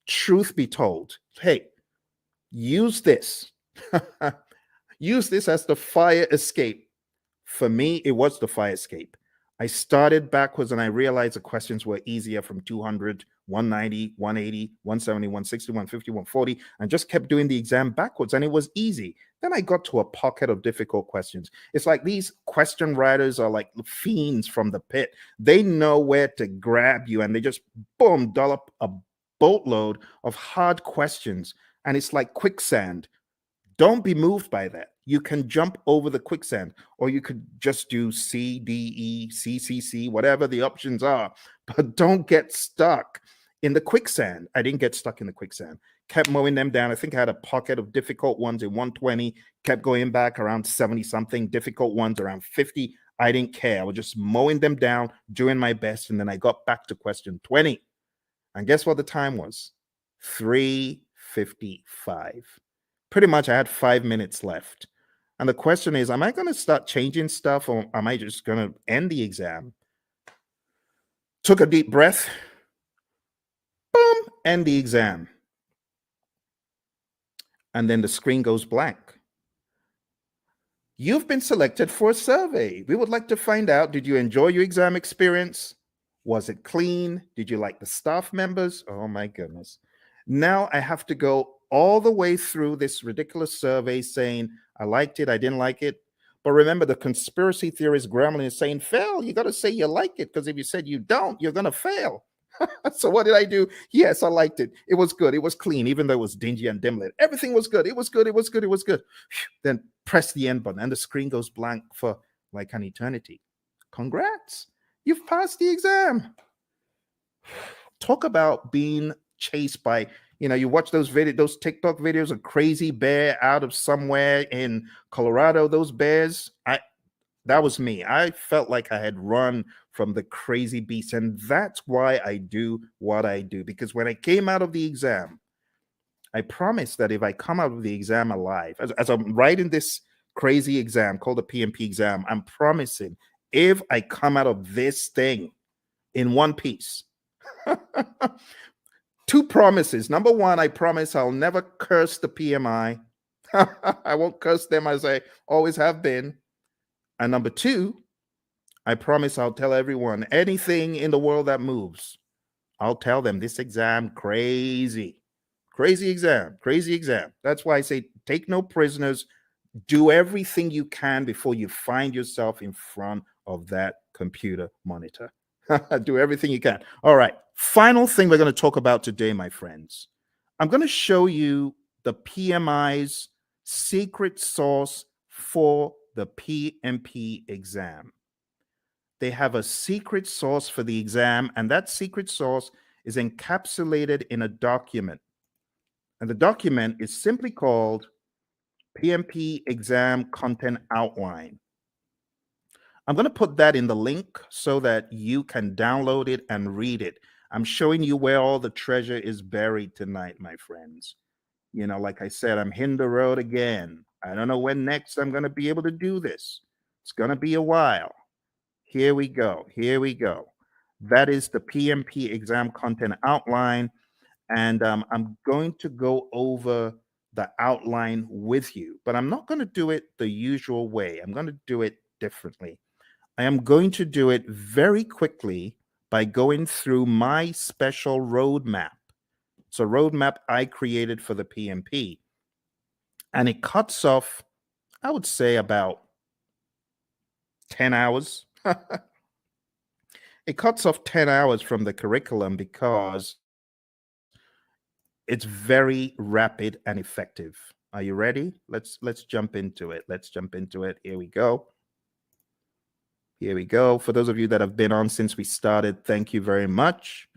Truth be told, hey, use this. Use this as the fire escape. For me, it was the fire escape. I started backwards and I realized the questions were easier from 200, 190, 180, 170, 160, 150, 140, and just kept doing the exam backwards, and it was easy. Then I got to a pocket of difficult questions. It's like these question writers are like fiends from the pit. They know where to grab you, and they just, boom, dollop a boatload of hard questions, and it's like quicksand. Don't be moved by that. You can jump over the quicksand, or you could just do C, D, E, C, C, C, whatever the options are, but don't get stuck in the quicksand. I didn't get stuck in the quicksand. Kept mowing them down. I think I had a pocket of difficult ones in 120, kept going back around 70 something, difficult ones around 50. I didn't care. I was just mowing them down, doing my best. And then I got back to question 20. And guess what the time was? 3:55. Pretty much I had 5 minutes left. And the question is, am I going to start changing stuff, or am I just going to end the exam? Took a deep breath. Boom, end the exam. And then the screen goes blank. You've been selected for a survey. We would like to find out, did you enjoy your exam experience? Was it clean? Did you like the staff members? Oh my goodness. Now I have to go all the way through this ridiculous survey saying, I liked it, I didn't like it. But remember, the conspiracy theorist gremlin is saying, fail, you got to say you like it, because if you said you don't, you're going to fail. So what did I do? Yes, I liked it. It was good. It was clean, even though it was dingy and dim lit. Everything was good. It was good. It was good. It was good. Then press the end button and the screen goes blank for like an eternity. Congrats. You've passed the exam. Talk about being chased by, you watch those TikTok videos of crazy bear out of somewhere in Colorado, those bears. That was me. I felt like I had run from the crazy beast. And that's why I do what I do. Because when I came out of the exam, I promise that if I come out of the exam alive, as I'm writing this crazy exam called the PMP exam, I'm promising if I come out of this thing in one piece, two promises. Number one, I promise I'll never curse the PMI. I won't curse them as I always have been. And number two, I promise I'll tell everyone anything in the world that moves. I'll tell them this exam crazy. Crazy exam, crazy exam. That's why I say take no prisoners. Do everything you can before you find yourself in front of that computer monitor. Do everything you can. All right. Final thing we're going to talk about today, my friends. I'm going to show you the PMI's secret sauce for the PMP exam. They have a secret sauce for the exam, and that secret sauce is encapsulated in a document. And the document is simply called PMP Exam Content Outline. I'm going to put that in the link so that you can download it and read it. I'm showing you where all the treasure is buried tonight, my friends. You know, like I said, I'm hitting the road again. I don't know when next I'm going to be able to do this. It's going to be a while. Here we go. Here we go. That is the PMP Exam Content Outline. And I'm going to go over the outline with you, but I'm not going to do it the usual way. I'm going to do it differently. I am going to do it very quickly by going through my special roadmap. It's a roadmap I created for the PMP. And it cuts off, I would say, about 10 hours. It cuts off 10 hours from the curriculum because it's very rapid and effective. Are you ready? Let's jump into it. Let's jump into it. Here we go. Here we go. For those of you that have been on since we started, thank you very much.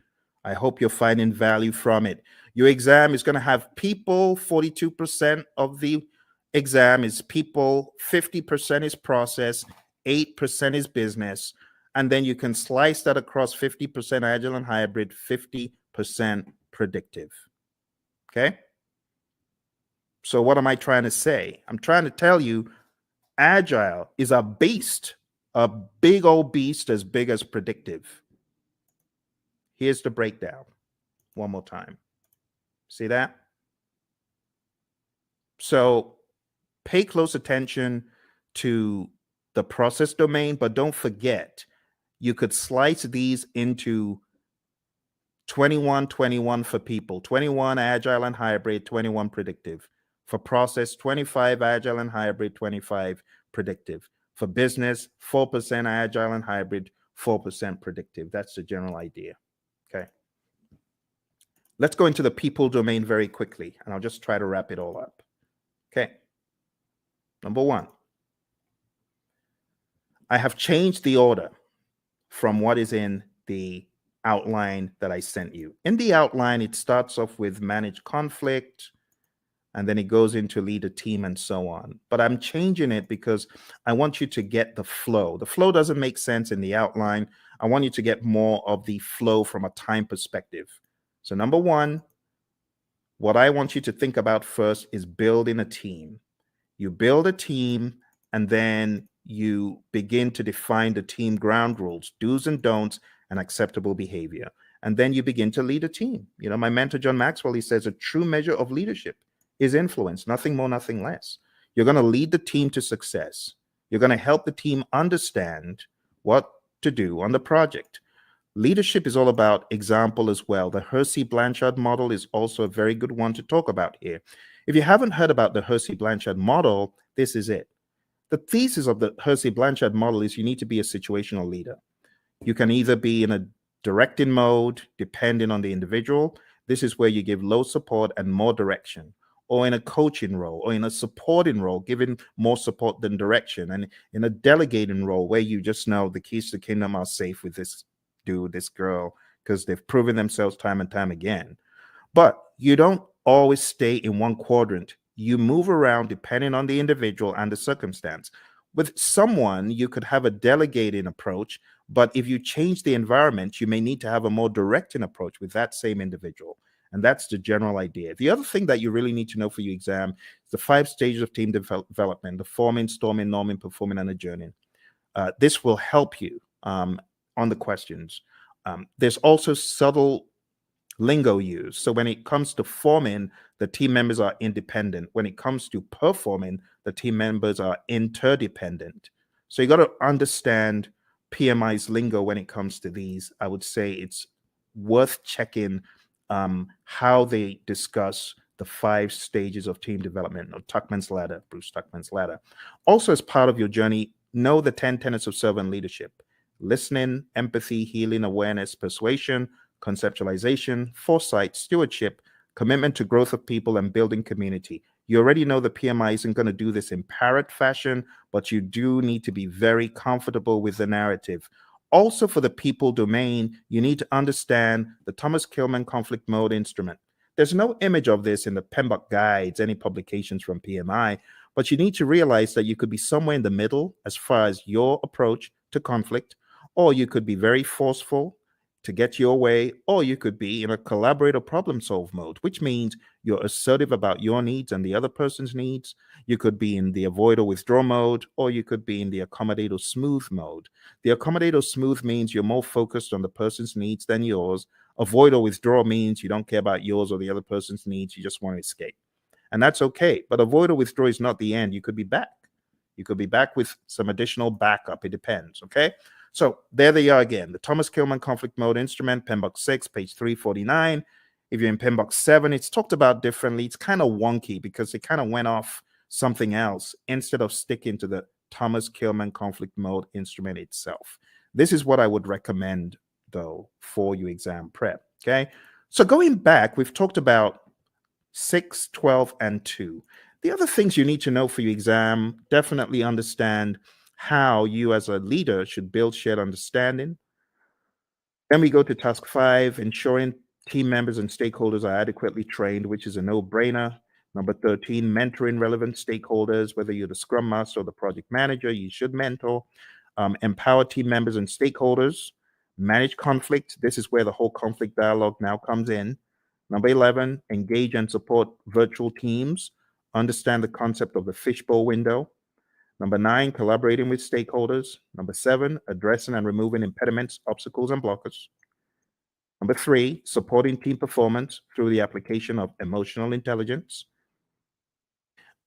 I hope you're finding value from it. Your exam is going to have people. 42% of the exam is people, 50% is process, 8% is business. And then you can slice that across 50% agile and hybrid, 50% predictive. Okay? So what am I trying to say? I'm trying to tell you agile is a beast, a big old beast as big as predictive. Here's the breakdown one more time. See that? So pay close attention to the process domain, but don't forget, you could slice these into 21, 21 for people, 21 agile and hybrid, 21 predictive. For process, 25 agile and hybrid, 25 predictive. For business, 4% agile and hybrid, 4% predictive. That's the general idea. Okay. Let's go into the people domain very quickly, and I'll just try to wrap it all up. Okay. Number one, I have changed the order from what is in the outline that I sent you. In the outline, it starts off with manage conflict, and then it goes into lead a team and so on. But I'm changing it because I want you to get the flow. The flow doesn't make sense in the outline. I want you to get more of the flow from a time perspective. So number one, what I want you to think about first is building a team. You build a team, and then you begin to define the team ground rules, do's and don'ts, and acceptable behavior. And then you begin to lead a team. You know, my mentor, John Maxwell, he says a true measure of leadership is influence, nothing more, nothing less. You're going to lead the team to success. You're going to help the team understand what to do on the project. Leadership is all about example as well. The Hersey-Blanchard model is also a very good one to talk about here. If you haven't heard about the Hersey-Blanchard model, this is it. The thesis of the Hersey-Blanchard model is you need to be a situational leader. You can either be in a directing mode, depending on the individual. This is where you give low support and more direction, or in a coaching role, or in a supporting role, giving more support than direction, and in a delegating role where you just know the keys to the kingdom are safe with this dude, this girl, because they've proven themselves time and time again. But you don't always stay in one quadrant. You move around depending on the individual and the circumstance. With someone, you could have a delegating approach, but if you change the environment, you may need to have a more directing approach with that same individual. And that's the general idea. The other thing that you really need to know for your exam is the 5 stages of team development: the forming, storming, norming, performing, and adjourning. This will help you on the questions. There's also subtle lingo used. So when it comes to forming, the team members are independent. When it comes to performing, the team members are interdependent. So you got to understand PMI's lingo when it comes to these. I would say it's worth checking how they discuss the 5 stages of team development, or Tuckman's ladder, Bruce Tuckman's ladder. Also, as part of your journey, know the 10 tenets of servant leadership: listening, empathy, healing, awareness, persuasion, conceptualization, foresight, stewardship, commitment to growth of people, and building community. You already know the PMI isn't going to do this in parrot fashion, but you do need to be very comfortable with the narrative. Also, for the people domain, you need to understand the Thomas Kilmann conflict mode instrument. There's no image of this in the PMBOK guides, any publications from PMI, but you need to realize that you could be somewhere in the middle as far as your approach to conflict, or you could be very forceful to get your way, or you could be in a collaborate or problem solve mode, which means you're assertive about your needs and the other person's needs. You could be in the avoid or withdraw mode, or you could be in the accommodate or smooth mode. The accommodate or smooth means you're more focused on the person's needs than yours. Avoid or withdraw means you don't care about yours or the other person's needs. You just want to escape. And that's okay. But avoid or withdraw is not the end. You could be back. You could be back with some additional backup. It depends. Okay. So there they are again. The Thomas Kilmann conflict mode instrument, PMBOK 6, page 349. If you're in PMBOK 7, it's talked about differently. It's kind of wonky because it kind of went off something else instead of sticking to the Thomas Kilmann conflict mode instrument itself. This is what I would recommend, though, for your exam prep. Okay. So going back, we've talked about 6, 12, and 2. The other things you need to know for your exam: definitely understand how you as a leader should build shared understanding. Then we go to task 5, ensuring team members and stakeholders are adequately trained, which is a no-brainer. Number 13, mentoring relevant stakeholders. Whether you're the scrum master or the project manager, you should mentor. Empower team members and stakeholders. Manage conflict. This is where the whole conflict dialogue now comes in. Number 11, engage and support virtual teams. Understand the concept of the fishbowl window. Number 9, collaborating with stakeholders. Number 7, addressing and removing impediments, obstacles, and blockers. Number 3, supporting team performance through the application of emotional intelligence.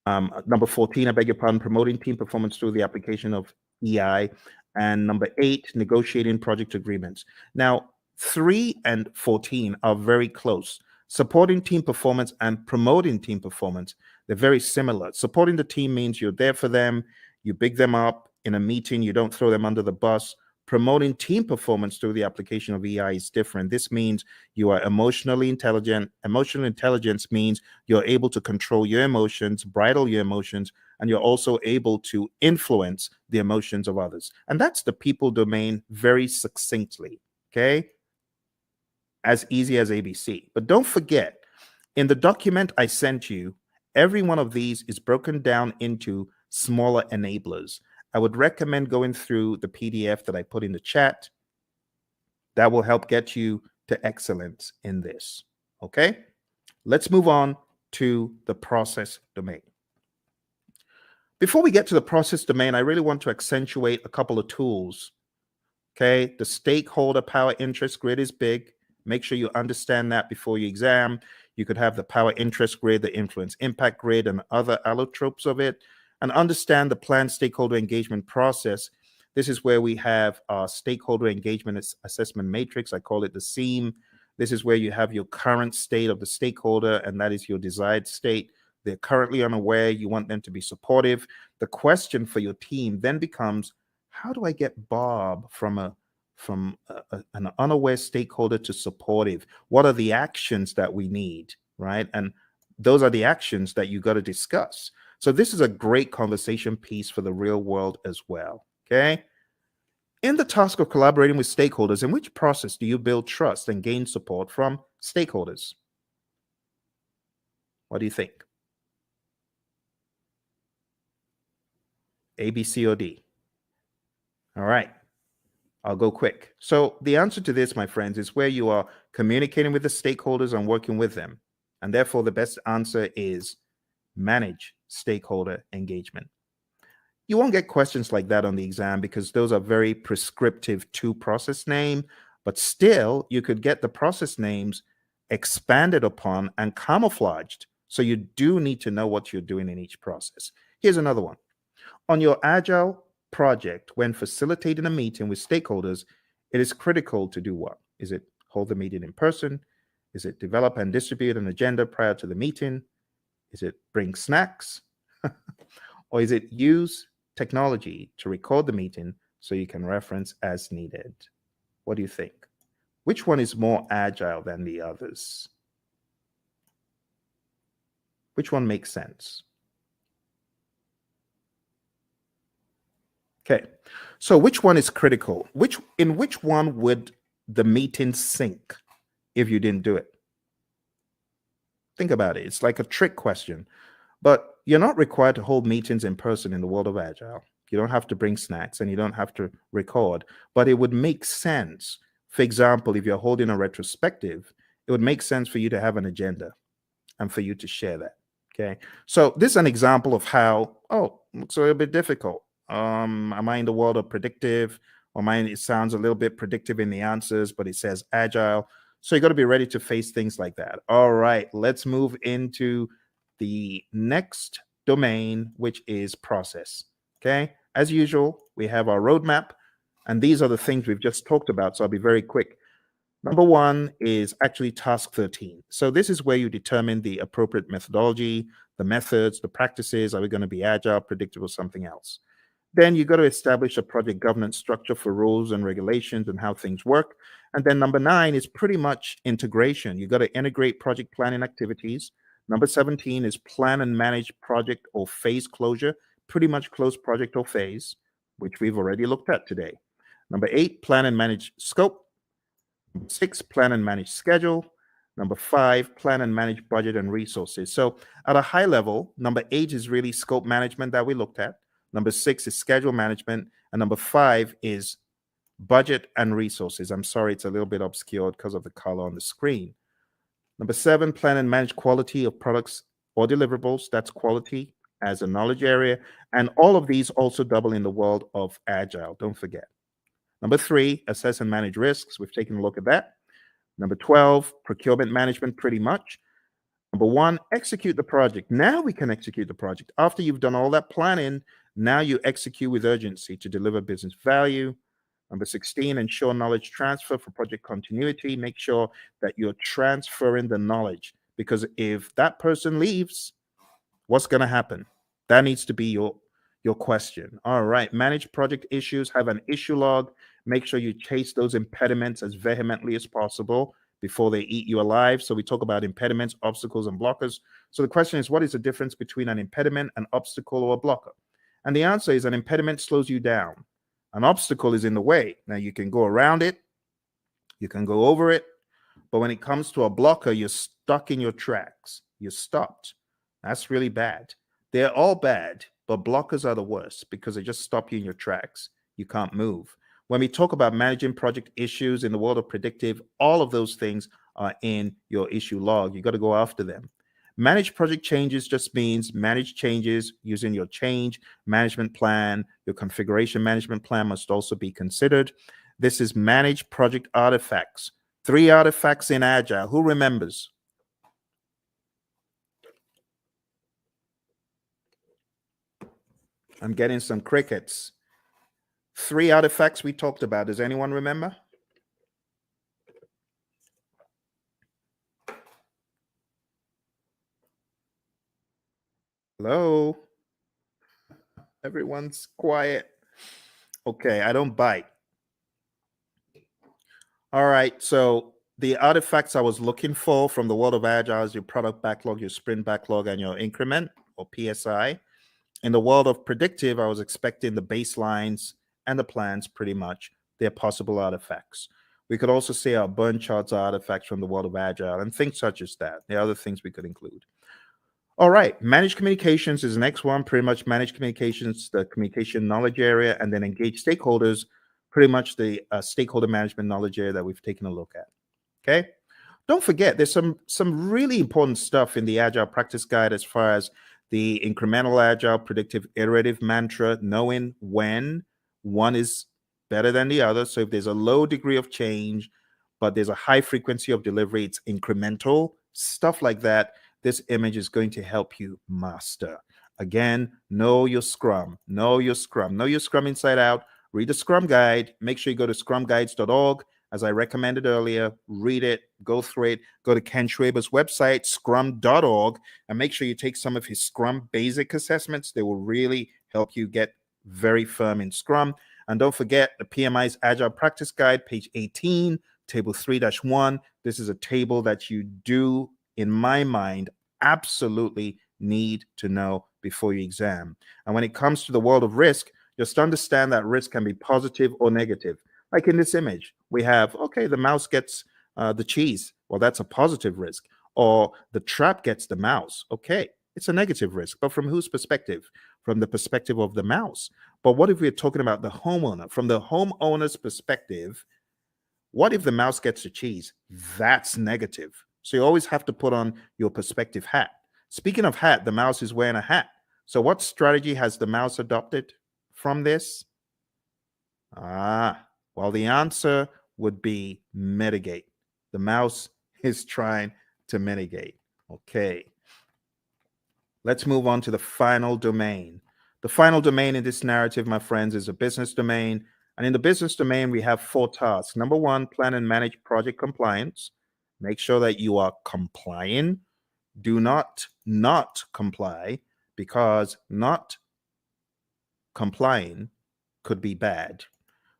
Number 14, I beg your pardon, promoting team performance through the application of EI. And number 8, negotiating project agreements. Now, 3 and 14 are very close. Supporting team performance and promoting team performance, they're very similar. Supporting the team means you're there for them, you big them up in a meeting, you don't throw them under the bus. Promoting team performance through the application of EI is different. This means you are emotionally intelligent. Emotional intelligence means you're able to control your emotions, bridle your emotions, and you're also able to influence the emotions of others. And that's the people domain very succinctly, okay? As easy as ABC. But don't forget, in the document I sent you, every one of these is broken down into smaller enablers. I would recommend going through the PDF that I put in the chat. That will help get you to excellence in this. Okay, let's move on to the process domain. Before we get to the process domain, I really want to accentuate a couple of tools. Okay, the stakeholder power interest grid is big. Make sure you understand that before your exam. You could have the power interest grid, the influence impact grid, and other allotropes of it, and understand the planned stakeholder engagement process. This is where we have our stakeholder engagement assessment matrix. I call it the SEAM. This is where you have your current state of the stakeholder, and that is your desired state. They're currently unaware. You want them to be supportive. The question for your team then becomes, how do I get Bob from an unaware stakeholder to supportive? What are the actions that we need, right? And those are the actions that you got to discuss. So this is a great conversation piece for the real world as well, okay? In the task of collaborating with stakeholders, in which process do you build trust and gain support from stakeholders? What do you think? A, B, C, or D? All right. I'll go quick. So the answer to this, my friends, is where you are communicating with the stakeholders and working with them. And therefore, the best answer is manage stakeholder engagement. You won't get questions like that on the exam because those are very prescriptive to process name, but still you could get the process names expanded upon and camouflaged. So you do need to know what you're doing in each process. Here's another one. On your agile project, when facilitating a meeting with stakeholders, it is critical to do what? Is it hold the meeting in person? Is it develop and distribute an agenda prior to the meeting? Is it bring snacks? Or is it use technology to record the meeting so you can reference as needed? What do you think? Which one is more agile than the others? Which one makes sense? Okay, so which one is critical? In which one would the meeting sink if you didn't do it? Think about it. It's like a trick question. But you're not required to hold meetings in person in the world of Agile. You don't have to bring snacks and you don't have to record, but it would make sense. For example, if you're holding a retrospective, it would make sense for you to have an agenda and for you to share that. Okay. So this is an example of how, oh, looks a little bit difficult. Am I in the world of predictive? Or mine, it sounds a little bit predictive in the answers, but it says agile. So you got to be ready to face things like that. All right, let's move into the next domain, which is process. Okay. As usual, we have our roadmap, and these are the things we've just talked about. So I'll be very quick. Number one is actually task 13. So this is where you determine the appropriate methodology, the methods, the practices. Are we going to be agile, predictive, or something else? Then you got to establish a project governance structure for rules and regulations and how things work. And then number 9 is pretty much integration. You got to integrate project planning activities. Number 17 is plan and manage project or phase closure, pretty much close project or phase, which we've already looked at today. Number 8, plan and manage scope. Number 6, plan and manage schedule. Number 5, plan and manage budget and resources. So at a high level, number 8 is really scope management that we looked at. Number 6 is schedule management. And number 5 is budget and resources. I'm sorry, it's a little bit obscured because of the color on the screen. Number 7, plan and manage quality of products or deliverables. That's quality as a knowledge area. And all of these also double in the world of agile. Don't forget. Number 3, assess and manage risks. We've taken a look at that. Number 12, procurement management, pretty much. Number 1, execute the project. Now we can execute the project. After you've done all that planning, now you execute with urgency to deliver business value. Number 16, ensure knowledge transfer for project continuity. Make sure that you're transferring the knowledge, because if that person leaves, what's going to happen? That needs to be your question. All right, manage project issues, have an issue log. Make sure you chase those impediments as vehemently as possible before they eat you alive. So we talk about impediments, obstacles, and blockers. So the question is, what is the difference between an impediment, an obstacle, or a blocker? And the answer is an impediment slows you down. An obstacle is in the way. Now you can go around it, you can go over it, but when it comes to a blocker, you're stuck in your tracks. You're stopped. That's really bad. They're all bad, but blockers are the worst because they just stop you in your tracks. You can't move. When we talk about managing project issues in the world of predictive, all of those things are in your issue log. You got to go after them. Manage project changes just means manage changes using your change management plan. Your configuration management plan must also be considered. This is manage project artifacts. 3 artifacts in Agile. Who remembers? I'm getting some crickets. 3 artifacts we talked about. Does anyone remember? Hello? Everyone's quiet. Okay, I don't bite. All right, so the artifacts I was looking for from the world of Agile is your product backlog, your sprint backlog, and your increment or PSI. In the world of predictive, I was expecting the baselines and the plans pretty much. They're possible artifacts. We could also say our burn charts are artifacts from the world of Agile and things such as that. There are other things we could include. All right, managed communications is the next one. Pretty much managed communications, the communication knowledge area, and then engage stakeholders pretty much the stakeholder management knowledge area that we've taken a look at. Okay. Don't forget, there's some really important stuff in the Agile Practice Guide as far as the incremental agile predictive iterative mantra, knowing when one is better than the other. So if there's a low degree of change, but there's a high frequency of delivery, it's incremental, stuff like that. This image is going to help you master. Again, know your Scrum, know your Scrum, know your Scrum inside out. Read the Scrum Guide. Make sure you go to scrumguides.org. As I recommended earlier, read it, go through it, go to Ken Schwaber's website, scrum.org, and make sure you take some of his Scrum basic assessments. They will really help you get very firm in Scrum. And don't forget the PMI's Agile Practice Guide, page 18, table 3-1. This is a table that you do, in my mind, absolutely need to know before your exam. And when it comes to the world of risk, just understand that risk can be positive or negative. Like in this image, we have, okay, the mouse gets the cheese. Well, that's a positive risk. Or the trap gets the mouse. Okay, it's a negative risk. But from whose perspective? From the perspective of the mouse. But what if we're talking about the homeowner? From the homeowner's perspective, what if the mouse gets the cheese? That's negative. So you always have to put on your perspective hat. Speaking of hat, the mouse is wearing a hat. So what strategy has the mouse adopted from this? Well, the answer would be mitigate. The mouse is trying to mitigate. Okay. Let's move on to the final domain. The final domain in this narrative, my friends, is a business domain. And in the business domain, we have 4 tasks. Number 1, plan and manage project compliance. Make sure that you are complying. Do not comply, because not complying could be bad.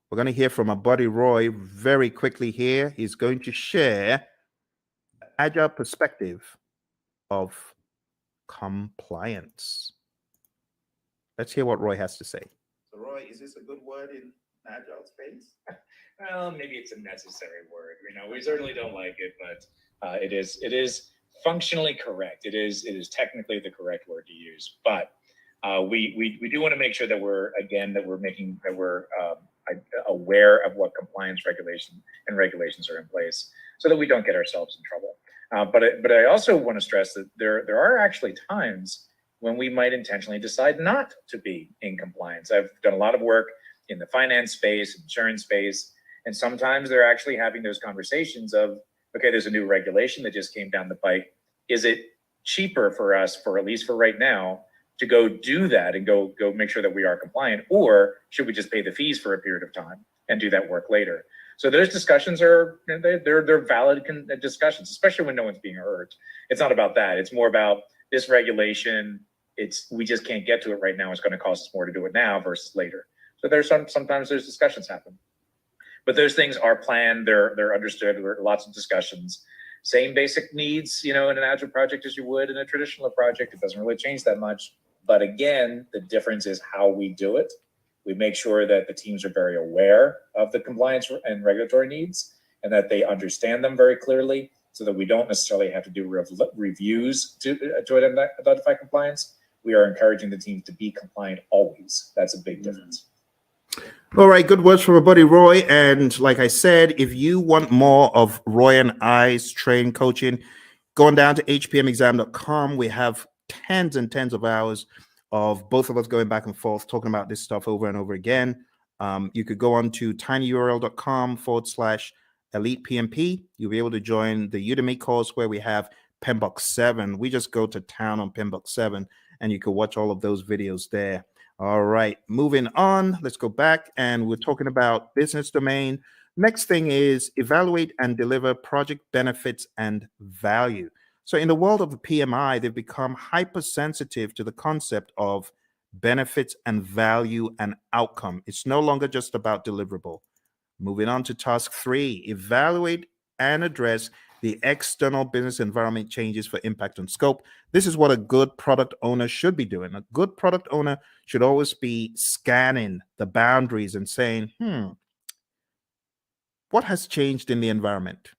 We're going to hear from our buddy Roy very quickly here. He's going to share an agile perspective of compliance. Let's hear what Roy has to say. So Roy, is this a good word in agile space? Well, maybe it's a necessary word. We certainly don't like it, but it is functionally correct. It is technically the correct word to use. But we do want to make sure that we're aware of what compliance regulations are in place, so that we don't get ourselves in trouble. But I also want to stress that there are actually times when we might intentionally decide not to be in compliance. I've done a lot of work in the finance space, insurance space, and sometimes they're actually having those conversations of, okay, there's a new regulation that just came down the pike. Is it cheaper for us, for at least for right now, to go do that and go make sure that we are compliant, or should we just pay the fees for a period of time and do that work later? So those discussions they're valid discussions, especially when no one's being hurt. It's not about that. It's more about this regulation. We just can't get to it right now. It's going to cost us more to do it now versus later. So there's sometimes those discussions happen, but those things are planned. They're understood. There are lots of discussions. Same basic needs, in an agile project as you would in a traditional project. It doesn't really change that much. But again, the difference is how we do it. We make sure that the teams are very aware of the compliance and regulatory needs, and that they understand them very clearly, so that we don't necessarily have to do reviews to identify compliance. We are encouraging the teams to be compliant always. That's a big difference. All right, good words from our buddy Roy. And like I said, if you want more of Roy and I's training coaching, going down to hpmexam.com, we have tens and tens of hours of both of us going back and forth talking about this stuff over and over again. You could go on to tinyurl.com/elite PMP. You'll be able to join the Udemy course where we have PMBOK 7. We just go to town on PMBOK 7, and you can watch all of those videos there. All right, moving on. Let's go back, and we're talking about business domain. Next thing is evaluate and deliver project benefits and value. So in the world of the PMI, they've become hypersensitive to the concept of benefits and value and outcome. It's no longer just about deliverable. Moving on to task 3, evaluate and address the external business environment changes for impact on scope. This is what a good product owner should be doing. A good product owner should always be scanning the boundaries and saying, what has changed in the environment?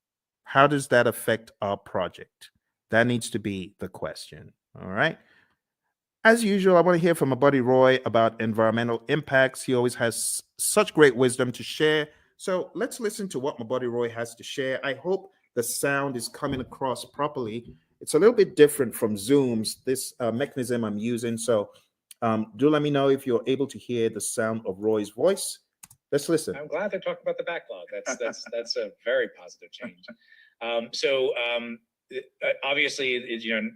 How does that affect our project? That needs to be the question. All right. As usual, I want to hear from my buddy Roy about environmental impacts. He always has such great wisdom to share. So let's listen to what my buddy Roy has to share. I hope the sound is coming across properly. It's a little bit different from Zoom's, this mechanism I'm using. So do let me know if you're able to hear the sound of Roy's voice. Let's listen. I'm glad to talk about the backlog. That's a very positive change. Obviously,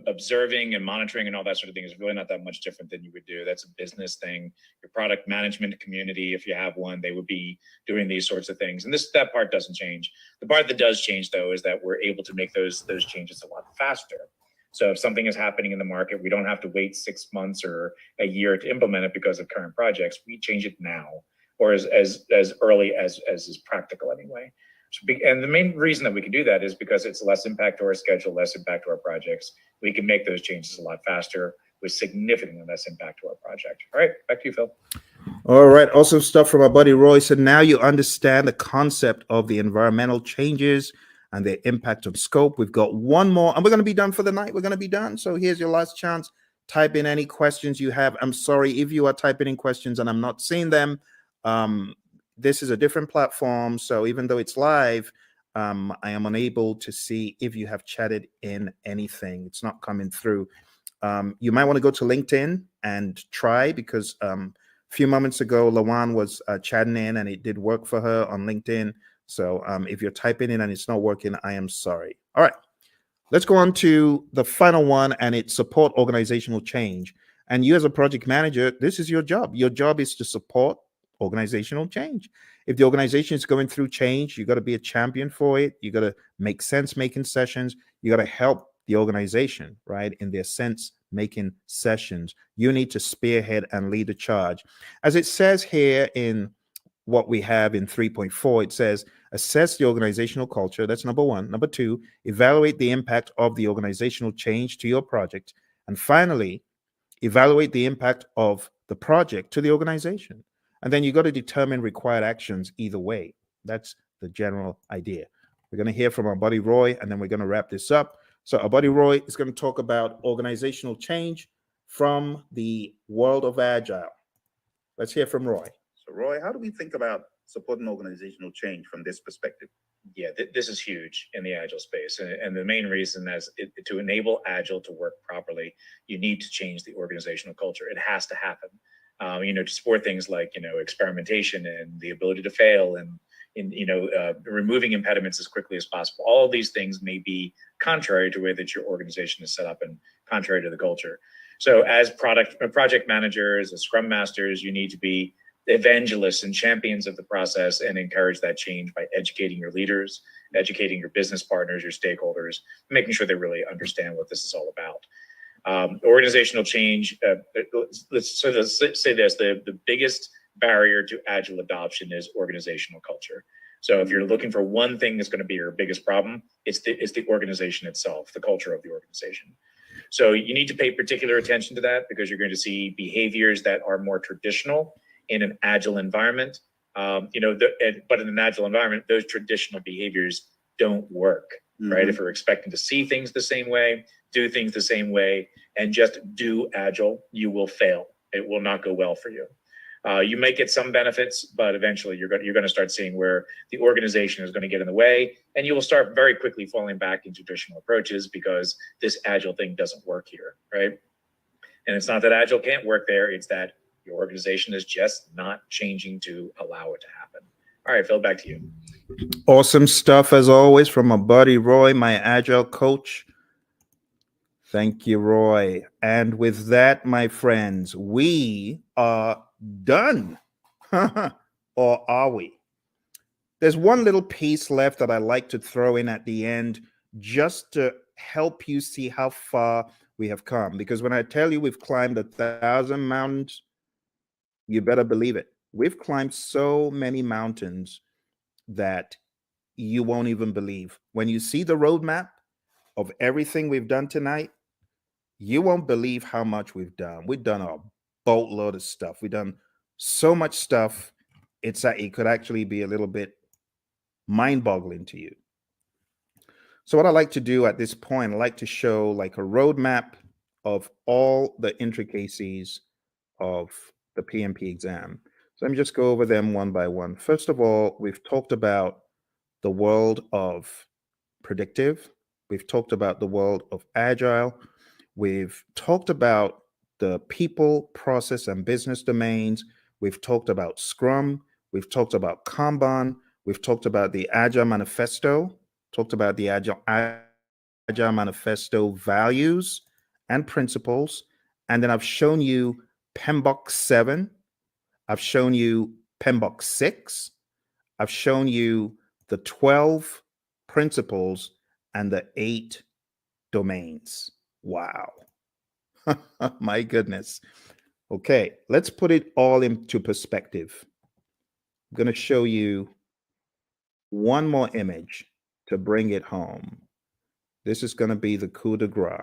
observing and monitoring and all that sort of thing is really not that much different than you would do. That's a business thing. Your product management community, if you have one, they would be doing these sorts of things. And that part doesn't change. The part that does change, though, is that we're able to make those changes a lot faster. So if something is happening in the market, we don't have to wait 6 months or a year to implement it because of current projects. We change it now, or as early as is practical anyway. And the main reason that we can do that is because it's less impact to our schedule, less impact to our projects. We can make those changes a lot faster with significantly less impact to our project. All right, back to you, Phil. All right, awesome stuff from our buddy Roy. So now you understand the concept of the environmental changes and their impact on scope. We've got one more, and we're going to be done for the night. We're going to be done. So here's your last chance. Type in any questions you have. I'm sorry if you are typing in questions and I'm not seeing them. This is a different platform, so even though it's live, I am unable to see if you have chatted in anything. It's not coming through. You might want to go to LinkedIn and try, because a few moments ago, Lawan was chatting in and it did work for her on LinkedIn. So if you're typing in and it's not working, I am sorry. All right, let's go on to the final one, and it's support organizational change. And you as a project manager, this is your job. Your job is to support organizational change. If the organization is going through change, you got to be a champion for it. You got to make sense making sessions. You got to help the organization, right, in their sense making sessions. You need to spearhead and lead the charge. As it says here in what we have in 3.4, it says assess the organizational culture. That's number one. Number two, evaluate the impact of the organizational change to your project. And finally, evaluate the impact of the project to the organization. And then you got to determine required actions either way. That's the general idea. We're going to hear from our buddy Roy, and then we're going to wrap this up. So our buddy Roy is going to talk about organizational change from the world of Agile. Let's hear from Roy. So Roy, how do we think about supporting organizational change from this perspective? Yeah, this is huge in the Agile space. And the main reason is to enable Agile to work properly, you need to change the organizational culture. It has to happen. To support things like, experimentation and the ability to fail and removing impediments as quickly as possible. All of these things may be contrary to the way that your organization is set up and contrary to the culture. So as project managers, as scrum masters, you need to be evangelists and champions of the process and encourage that change by educating your leaders, educating your business partners, your stakeholders, making sure they really understand what this is all about. Organizational change, let's say this, the biggest barrier to Agile adoption is organizational culture. So if you're looking for one thing that's going to be your biggest problem, it's the organization itself, the culture of the organization. So you need to pay particular attention to that, because you're going to see behaviors that are more traditional in an Agile environment. But in an Agile environment, those traditional behaviors don't work, right? If you're expecting to see things the same way, do things the same way, and just do Agile, you will fail. It will not go well for you. You may get some benefits, but eventually you're going to start seeing where the organization is going to get in the way, and you will start very quickly falling back into traditional approaches because this Agile thing doesn't work here, right? And it's not that Agile can't work there, it's that your organization is just not changing to allow it to happen. All right, Phil, back to you. Awesome stuff as always from my buddy Roy, my Agile coach. Thank you, Roy. And with that, my friends, we are done. Or are we? There's one little piece left that I like to throw in at the end, just to help you see how far we have come. Because when I tell you we've climbed 1,000 mountains, you better believe it. We've climbed so many mountains that you won't even believe. When you see the roadmap of everything we've done tonight, you won't believe how much we've done. We've done a boatload of stuff. We've done so much stuff. It could actually be a little bit mind-boggling to you. So what I like to do at this point, I like to show like a roadmap of all the intricacies of the PMP exam. So let me just go over them one by one. First of all, we've talked about the world of predictive. We've talked about the world of agile. We've talked about the people, process, and business domains. We've talked about Scrum. We've talked about Kanban. We've talked about the Agile Manifesto, talked about the Agile Manifesto values and principles. And then I've shown you PMBOK 7. I've shown you PMBOK 6. I've shown you the 12 principles and the 8 domains. Wow. My goodness. Okay, let's put it all into perspective. I'm going to show you one more image to bring it home. This is going to be the coup de grace.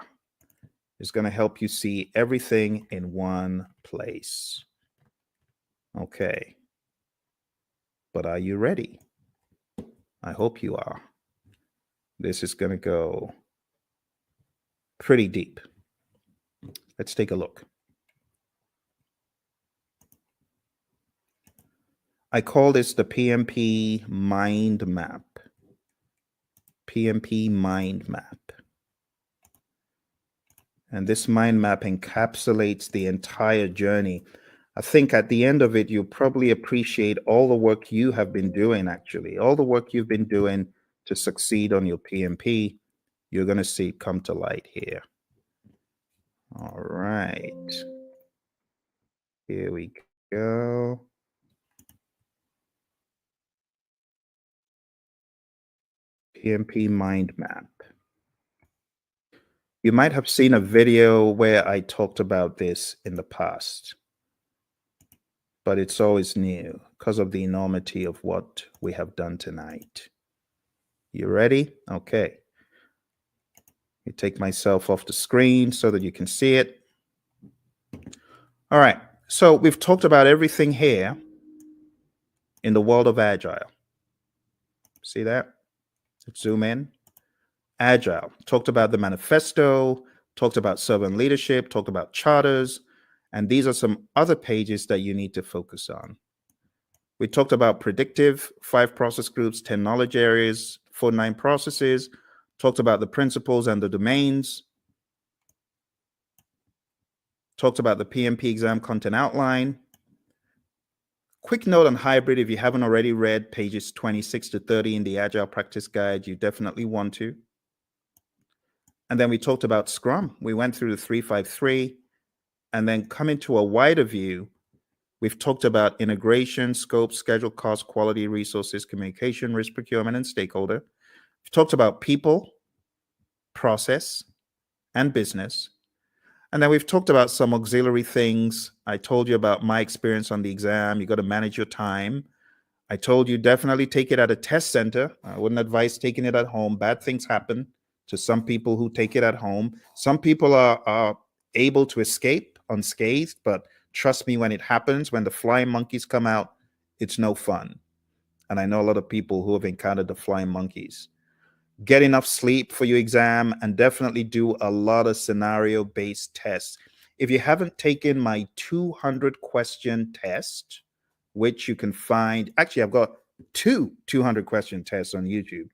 It's going to help you see everything in one place. Okay. But are you ready? I hope you are. This is going to go pretty deep. Let's take a look. I call this the PMP mind map. PMP mind map. And this mind map encapsulates the entire journey. I think at the end of it, you'll probably appreciate all the work you have been doing, actually. All the work you've been doing to succeed on your PMP, you're going to see it come to light here. All right. Here we go. PMP mind map. You might have seen a video where I talked about this in the past, but it's always new because of the enormity of what we have done tonight. You ready? Okay. You take myself off the screen so that you can see it. All right. So we've talked about everything here in the world of Agile. See that? Let's zoom in. Agile. Talked about the manifesto, talked about servant leadership, talked about charters, and these are some other pages that you need to focus on. We talked about predictive, 5 process groups, 10 knowledge areas, 49 processes, talked about the principles and the domains, talked about the PMP exam content outline. Quick note on hybrid, if you haven't already read pages 26 to 30 in the Agile Practice Guide, you definitely want to. And then we talked about Scrum. We went through the 353, and then coming to a wider view, we've talked about integration, scope, schedule, cost, quality, resources, communication, risk, procurement, and stakeholder. We've talked about people, process, and business. And then we've talked about some auxiliary things. I told you about my experience on the exam. You got to manage your time. I told you definitely take it at a test center. I wouldn't advise taking it at home. Bad things happen to some people who take it at home. Some people are able to escape unscathed, but trust me, when it happens, when the flying monkeys come out, it's no fun. And I know a lot of people who have encountered the flying monkeys. Get enough sleep for your exam and definitely do a lot of scenario-based tests. If you haven't taken my 200-question test, which you can find, actually, I've got 2 200-question tests on YouTube.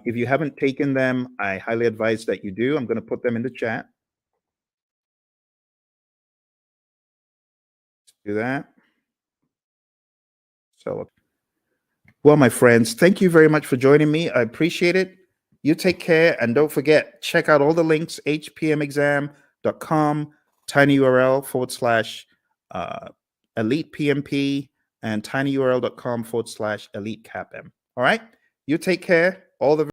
If you haven't taken them, I highly advise that you do. I'm going to put them in the chat. Do that. So, well, my friends, thank you very much for joining me. I appreciate it. You take care, and don't forget, check out all the links, hpmexam.com, tinyurl/elite PMP, and tinyurl.com/elite CAPM. All right? You take care. All the